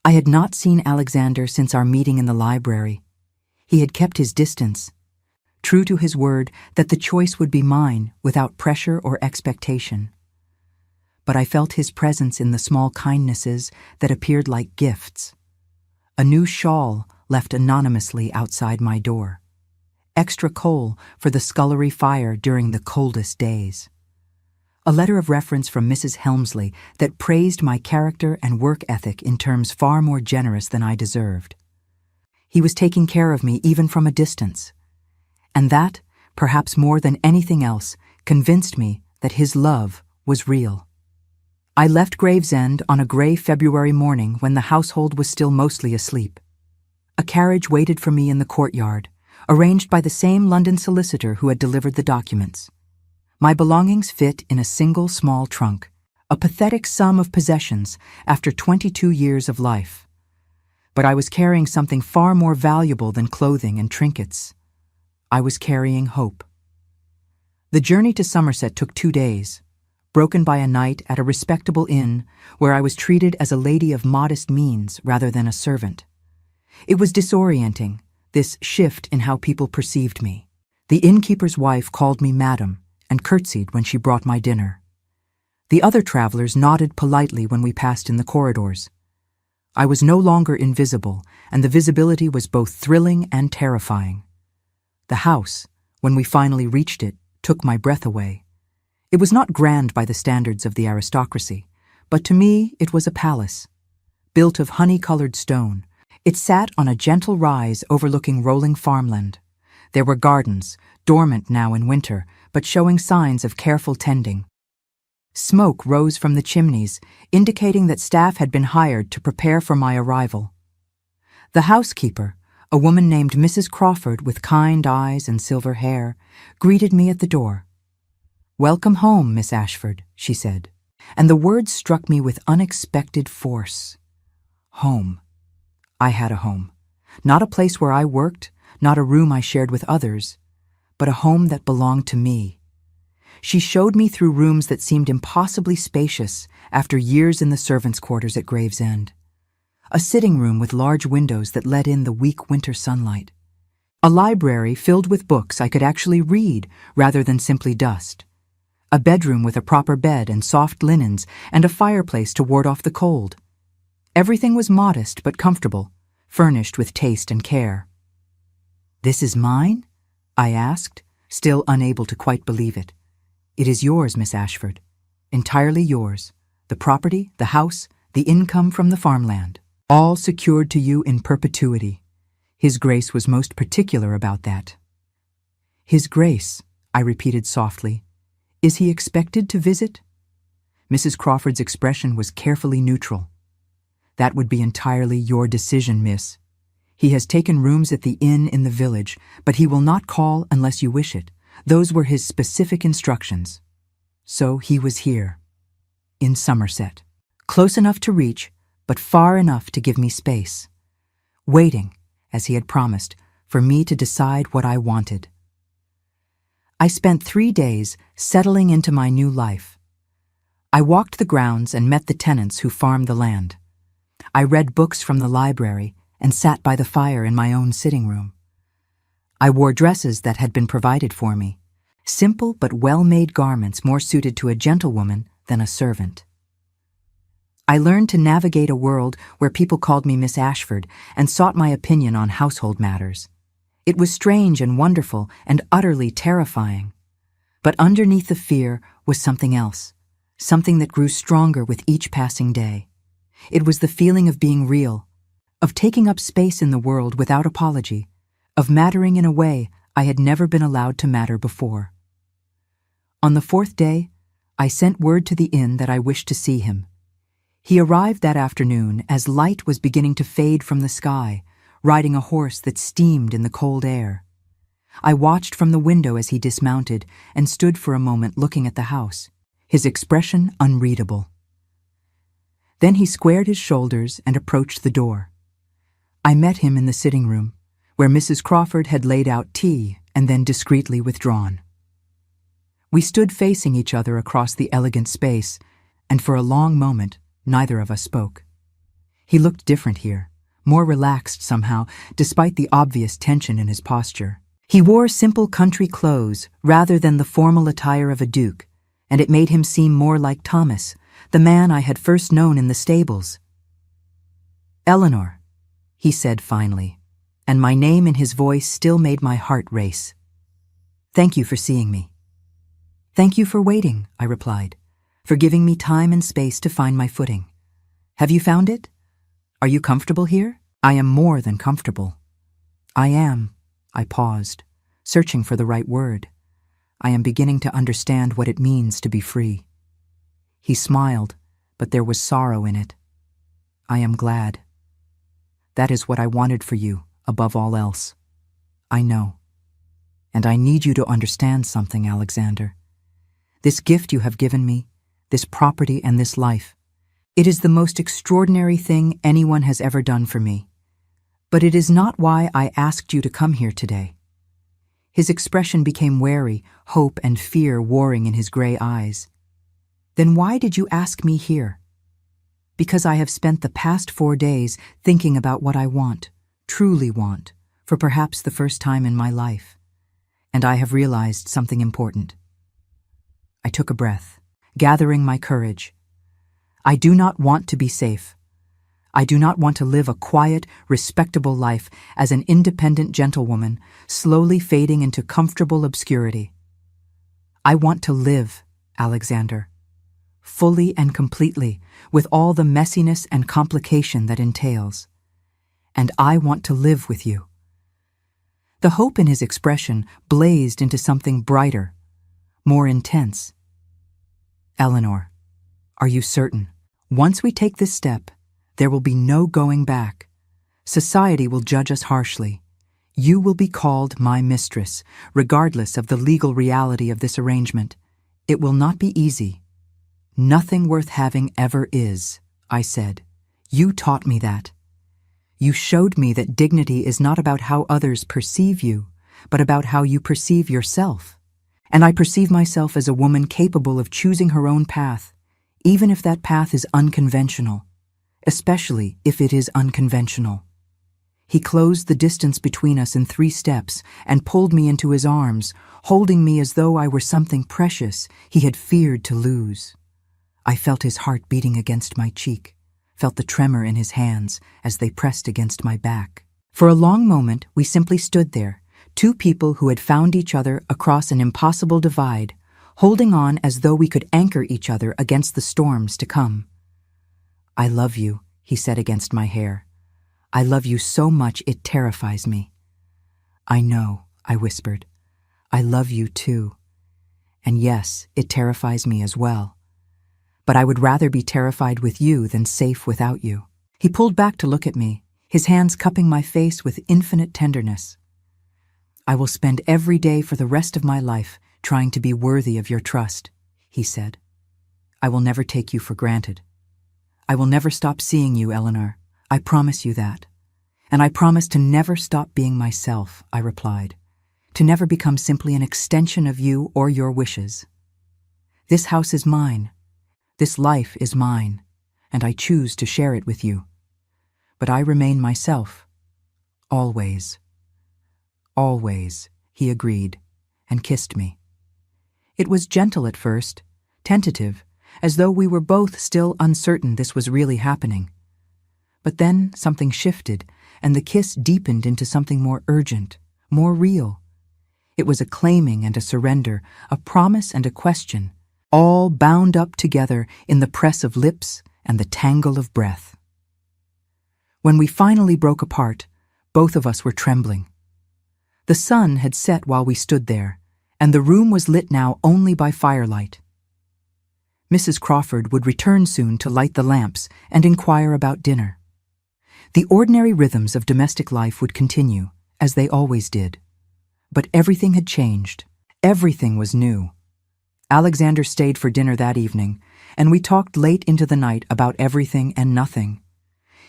I had not seen Alexander since our meeting in the library. He had kept his distance, true to his word that the choice would be mine without pressure or expectation. But I felt his presence in the small kindnesses that appeared like gifts. A new shawl left anonymously outside my door. Extra coal for the scullery fire during the coldest days. A letter of reference from Mrs. Helmsley that praised my character and work ethic in terms far more generous than I deserved. He was taking care of me even from a distance. And that, perhaps more than anything else, convinced me that his love was real. I left Gravesend on a grey February morning when the household was still mostly asleep. A carriage waited for me in the courtyard, arranged by the same London solicitor who had delivered the documents. My belongings fit in a single small trunk, a pathetic sum of possessions after 22 years of life. But I was carrying something far more valuable than clothing and trinkets. I was carrying hope. The journey to Somerset took 2 days, broken by a night at a respectable inn where I was treated as a lady of modest means rather than a servant. It was disorienting, this shift in how people perceived me. The innkeeper's wife called me madam and curtsied when she brought my dinner. The other travelers nodded politely when we passed in the corridors. I was no longer invisible, and the visibility was both thrilling and terrifying. The house, when we finally reached it, took my breath away. It was not grand by the standards of the aristocracy, but to me it was a palace. Built of honey-colored stone, it sat on a gentle rise overlooking rolling farmland. There were gardens, dormant now in winter, but showing signs of careful tending. Smoke rose from the chimneys, indicating that staff had been hired to prepare for my arrival. The housekeeper, a woman named Mrs. Crawford with kind eyes and silver hair, greeted me at the door. "Welcome home, Miss Ashford," she said, and the words struck me with unexpected force. Home. I had a home. Not a place where I worked, not a room I shared with others, but a home that belonged to me. She showed me through rooms that seemed impossibly spacious after years in the servants' quarters at Gravesend. A sitting room with large windows that let in the weak winter sunlight. A library filled with books I could actually read rather than simply dust. A bedroom with a proper bed and soft linens and a fireplace to ward off the cold. Everything was modest but comfortable, furnished with taste and care. "This is mine?" I asked, still unable to quite believe it. "It is yours, Miss Ashford. Entirely yours. The property, the house, the income from the farmland. All secured to you in perpetuity." His Grace was most particular about that. "His Grace," I repeated softly. "Is he expected to visit?" Mrs. Crawford's expression was carefully neutral. "That would be entirely your decision, miss. He has taken rooms at the inn in the village, but he will not call unless you wish it. Those were his specific instructions." So he was here, in Somerset, close enough to reach, but far enough to give me space, waiting, as he had promised, for me to decide what I wanted. I spent 3 days settling into my new life. I walked the grounds and met the tenants who farmed the land. I read books from the library and sat by the fire in my own sitting room. I wore dresses that had been provided for me, simple but well-made garments more suited to a gentlewoman than a servant. I learned to navigate a world where people called me Miss Ashford and sought my opinion on household matters. It was strange and wonderful and utterly terrifying. But underneath the fear was something else, something that grew stronger with each passing day. It was the feeling of being real, of taking up space in the world without apology, of mattering in a way I had never been allowed to matter before. On the 4th day, I sent word to the inn that I wished to see him. He arrived that afternoon as light was beginning to fade from the sky, riding a horse that steamed in the cold air. I watched from the window as he dismounted and stood for a moment looking at the house, his expression unreadable. Then he squared his shoulders and approached the door. I met him in the sitting room, where Mrs. Crawford had laid out tea and then discreetly withdrawn. We stood facing each other across the elegant space, and for a long moment, neither of us spoke. He looked different here, more relaxed somehow, despite the obvious tension in his posture. He wore simple country clothes rather than the formal attire of a duke, and it made him seem more like Thomas, the man I had first known in the stables. "Eleanor," he said finally, and my name in his voice still made my heart race. "Thank you for seeing me." "Thank you for waiting," I replied, "for giving me time and space to find my footing. Have you found it? Are you comfortable here?" "I am more than comfortable." "I am." I paused, searching for the right word. I am beginning to understand what it means to be free. He smiled, but there was sorrow in it. I am glad. That is what I wanted for you, above all else. I know. And I need you to understand something, Alexander. This gift you have given me, this property and this life, it is the most extraordinary thing anyone has ever done for me. But it is not why I asked you to come here today. His expression became wary, hope and fear warring in his gray eyes. Then why did you ask me here? Because I have spent the past 4 days thinking about what I want, truly want, for perhaps the first time in my life. And I have realized something important. I took a breath, gathering my courage. I do not want to be safe. I do not want to live a quiet, respectable life as an independent gentlewoman, slowly fading into comfortable obscurity. I want to live, Alexander, fully and completely, with all the messiness and complication that entails. And I want to live with you. The hope in his expression blazed into something brighter, more intense. Eleanor, are you certain? Once we take this step, there will be no going back. Society will judge us harshly. You will be called my mistress, regardless of the legal reality of this arrangement. It will not be easy. Nothing worth having ever is, I said. You taught me that. You showed me that dignity is not about how others perceive you, but about how you perceive yourself. And I perceive myself as a woman capable of choosing her own path, even if that path is unconventional, especially if it is unconventional. He closed the distance between us in 3 steps and pulled me into his arms, holding me as though I were something precious he had feared to lose. I felt his heart beating against my cheek, felt the tremor in his hands as they pressed against my back. For a long moment, we simply stood there, 2 people who had found each other across an impossible divide, holding on as though we could anchor each other against the storms to come. I love you, he said against my hair. I love you so much it terrifies me. I know, I whispered. I love you too. And yes, it terrifies me as well. But I would rather be terrified with you than safe without you. He pulled back to look at me, his hands cupping my face with infinite tenderness. I will spend every day for the rest of my life trying to be worthy of your trust, he said. I will never take you for granted. I will never stop seeing you, Eleanor. I promise you that. And I promise to never stop being myself, I replied, to never become simply an extension of you or your wishes. This house is mine. This life is mine, and I choose to share it with you. But I remain myself. Always. Always, he agreed, and kissed me. It was gentle at first, tentative, as though we were both still uncertain this was really happening. But then something shifted, and the kiss deepened into something more urgent, more real. It was a claiming and a surrender, a promise and a question, all bound up together in the press of lips and the tangle of breath. When we finally broke apart, both of us were trembling. The sun had set while we stood there, and the room was lit now only by firelight. Mrs. Crawford would return soon to light the lamps and inquire about dinner. The ordinary rhythms of domestic life would continue, as they always did. But everything had changed. Everything was new. Alexander stayed for dinner that evening, and we talked late into the night about everything and nothing.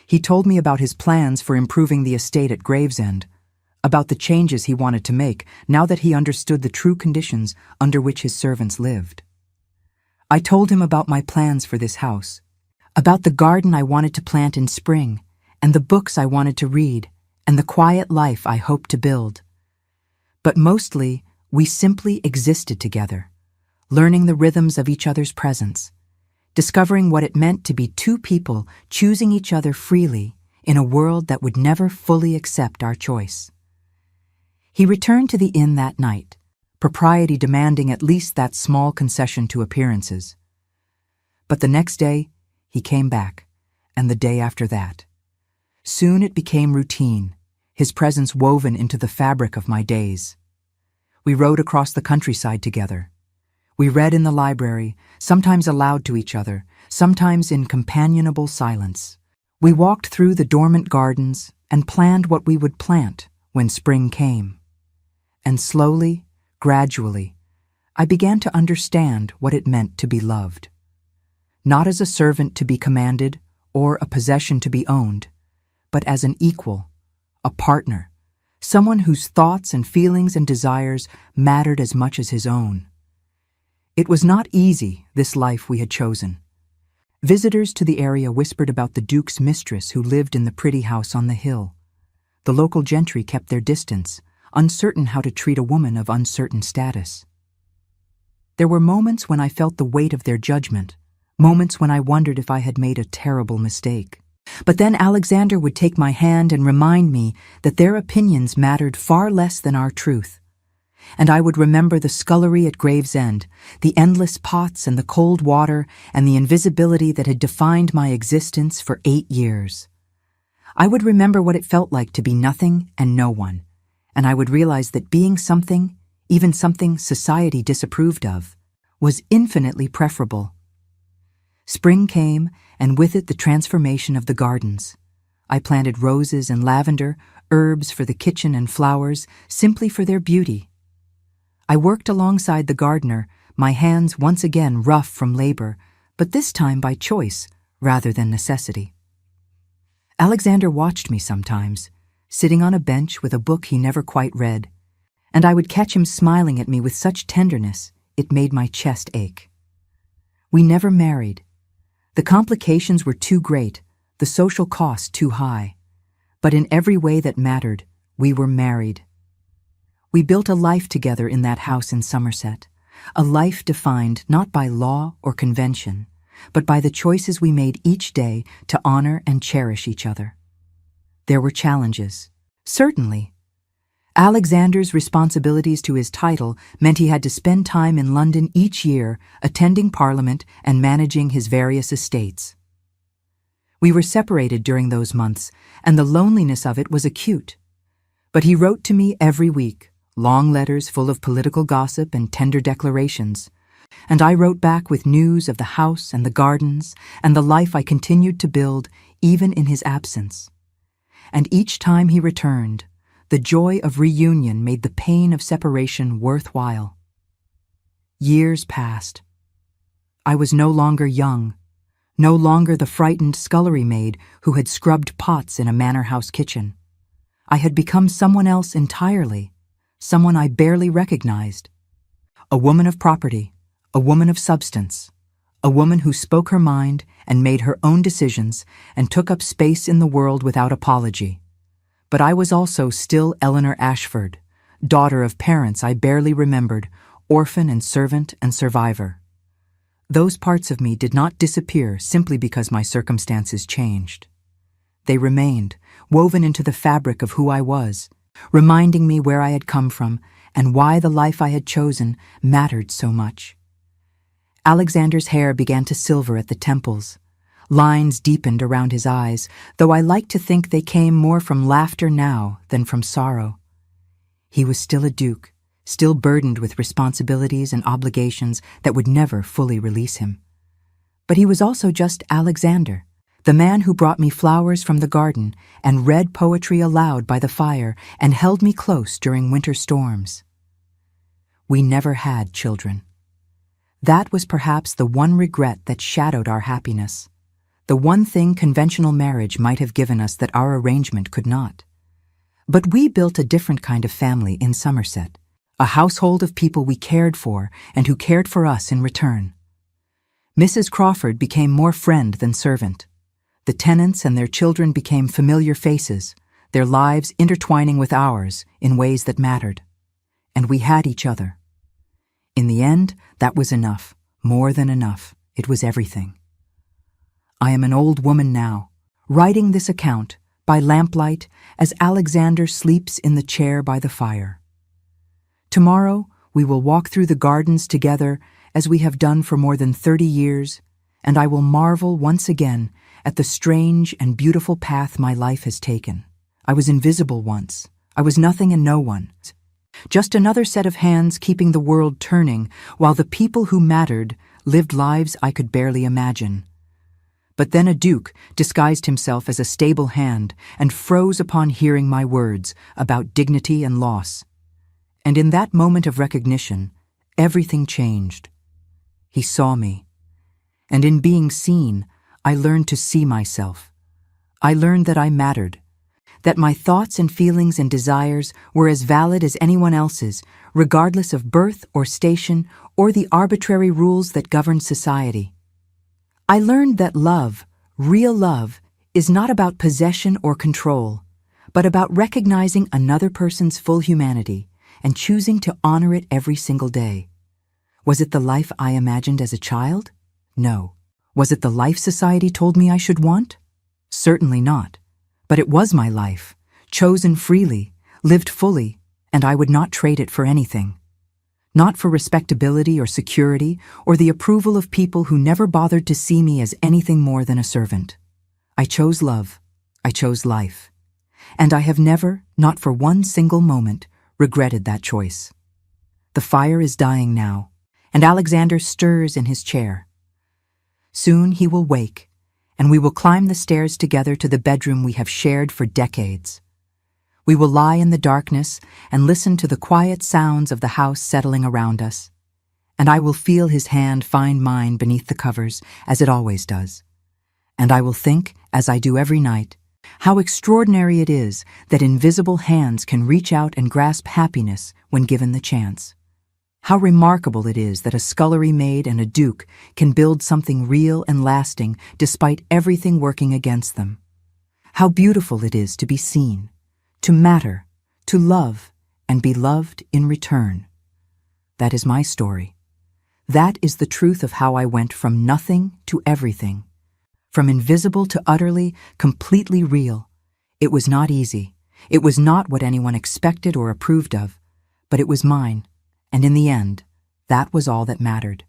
He told me about his plans for improving the estate at Gravesend, about the changes he wanted to make now that he understood the true conditions under which his servants lived. I told him about my plans for this house, about the garden I wanted to plant in spring, and the books I wanted to read, and the quiet life I hoped to build. But mostly, we simply existed together, learning the rhythms of each other's presence, discovering what it meant to be 2 people choosing each other freely in a world that would never fully accept our choice. He returned to the inn that night, propriety demanding at least that small concession to appearances. But the next day, he came back, and the day after that. Soon it became routine, his presence woven into the fabric of my days. We rode across the countryside together. We read in the library, sometimes aloud to each other, sometimes in companionable silence. We walked through the dormant gardens and planned what we would plant when spring came. And slowly, gradually, I began to understand what it meant to be loved. Not as a servant to be commanded or a possession to be owned, but as an equal, a partner, someone whose thoughts and feelings and desires mattered as much as his own. It was not easy, this life we had chosen. Visitors to the area whispered about the Duke's mistress who lived in the pretty house on the hill. The local gentry kept their distance, uncertain how to treat a woman of uncertain status. There were moments when I felt the weight of their judgment, moments when I wondered if I had made a terrible mistake. But then Alexander would take my hand and remind me that their opinions mattered far less than our truth. And I would remember the scullery at Gravesend, the endless pots and the cold water and the invisibility that had defined my existence for 8 years. I would remember what it felt like to be nothing and no one, and I would realize that being something, even something society disapproved of, was infinitely preferable. Spring came, and with it the transformation of the gardens. I planted roses and lavender, herbs for the kitchen and flowers, simply for their beauty. I worked alongside the gardener, my hands once again rough from labor, but this time by choice rather than necessity. Alexander watched me sometimes, sitting on a bench with a book he never quite read, and I would catch him smiling at me with such tenderness it made my chest ache. We never married. The complications were too great, the social cost too high. But in every way that mattered, we were married. We built a life together in that house in Somerset, a life defined not by law or convention, but by the choices we made each day to honor and cherish each other. There were challenges, certainly. Alexander's responsibilities to his title meant he had to spend time in London each year, attending Parliament and managing his various estates. We were separated during those months, and the loneliness of it was acute. But he wrote to me every week, long letters full of political gossip and tender declarations, and I wrote back with news of the house and the gardens and the life I continued to build even in his absence. And each time he returned, the joy of reunion made the pain of separation worthwhile. Years passed. I was no longer young, no longer the frightened scullery maid who had scrubbed pots in a manor house kitchen. I had become someone else entirely, someone I barely recognized. A woman of property, a woman of substance, a woman who spoke her mind and made her own decisions and took up space in the world without apology. But I was also still Eleanor Ashford, daughter of parents I barely remembered, orphan and servant and survivor. Those parts of me did not disappear simply because my circumstances changed. They remained, woven into the fabric of who I was, reminding me where I had come from and why the life I had chosen mattered so much. Alexander's hair began to silver at the temples. Lines deepened around his eyes, though I like to think they came more from laughter now than from sorrow. He was still a duke, still burdened with responsibilities and obligations that would never fully release him. But he was also just Alexander, the man who brought me flowers from the garden and read poetry aloud by the fire and held me close during winter storms. We never had children. That was perhaps the one regret that shadowed our happiness, the one thing conventional marriage might have given us that our arrangement could not. But we built a different kind of family in Somerset, a household of people we cared for and who cared for us in return. Mrs. Crawford became more friend than servant. The tenants and their children became familiar faces, their lives intertwining with ours in ways that mattered. And we had each other. In the end, that was enough, more than enough. It was everything. I am an old woman now, writing this account by lamplight as Alexander sleeps in the chair by the fire. Tomorrow we will walk through the gardens together as we have done for more than 30 years, and I will marvel once again at the strange and beautiful path my life has taken. I was invisible once. I was nothing and no one. Just another set of hands keeping the world turning while the people who mattered lived lives I could barely imagine. But then a duke disguised himself as a stable hand and froze upon hearing my words about dignity and loss. And in that moment of recognition, everything changed. He saw me. And in being seen, I learned to see myself. I learned that I mattered, that my thoughts and feelings and desires were as valid as anyone else's, regardless of birth or station or the arbitrary rules that govern society. I learned that love, real love, is not about possession or control, but about recognizing another person's full humanity and choosing to honor it every single day. Was it the life I imagined as a child? No. Was it the life society told me I should want? Certainly not. But it was my life, chosen freely, lived fully, and I would not trade it for anything. Not for respectability or security or the approval of people who never bothered to see me as anything more than a servant. I chose love. I chose life. And I have never, not for one single moment, regretted that choice. The fire is dying now, and Alexander stirs in his chair. Soon he will wake, and we will climb the stairs together to the bedroom we have shared for decades. We will lie in the darkness and listen to the quiet sounds of the house settling around us, and I will feel his hand find mine beneath the covers, as it always does. And I will think, as I do every night, how extraordinary it is that invisible hands can reach out and grasp happiness when given the chance. How remarkable it is that a scullery maid and a duke can build something real and lasting despite everything working against them. How beautiful it is to be seen, to matter, to love, and be loved in return. That is my story. That is the truth of how I went from nothing to everything, from invisible to utterly, completely real. It was not easy. It was not what anyone expected or approved of, but it was mine, and in the end, that was all that mattered.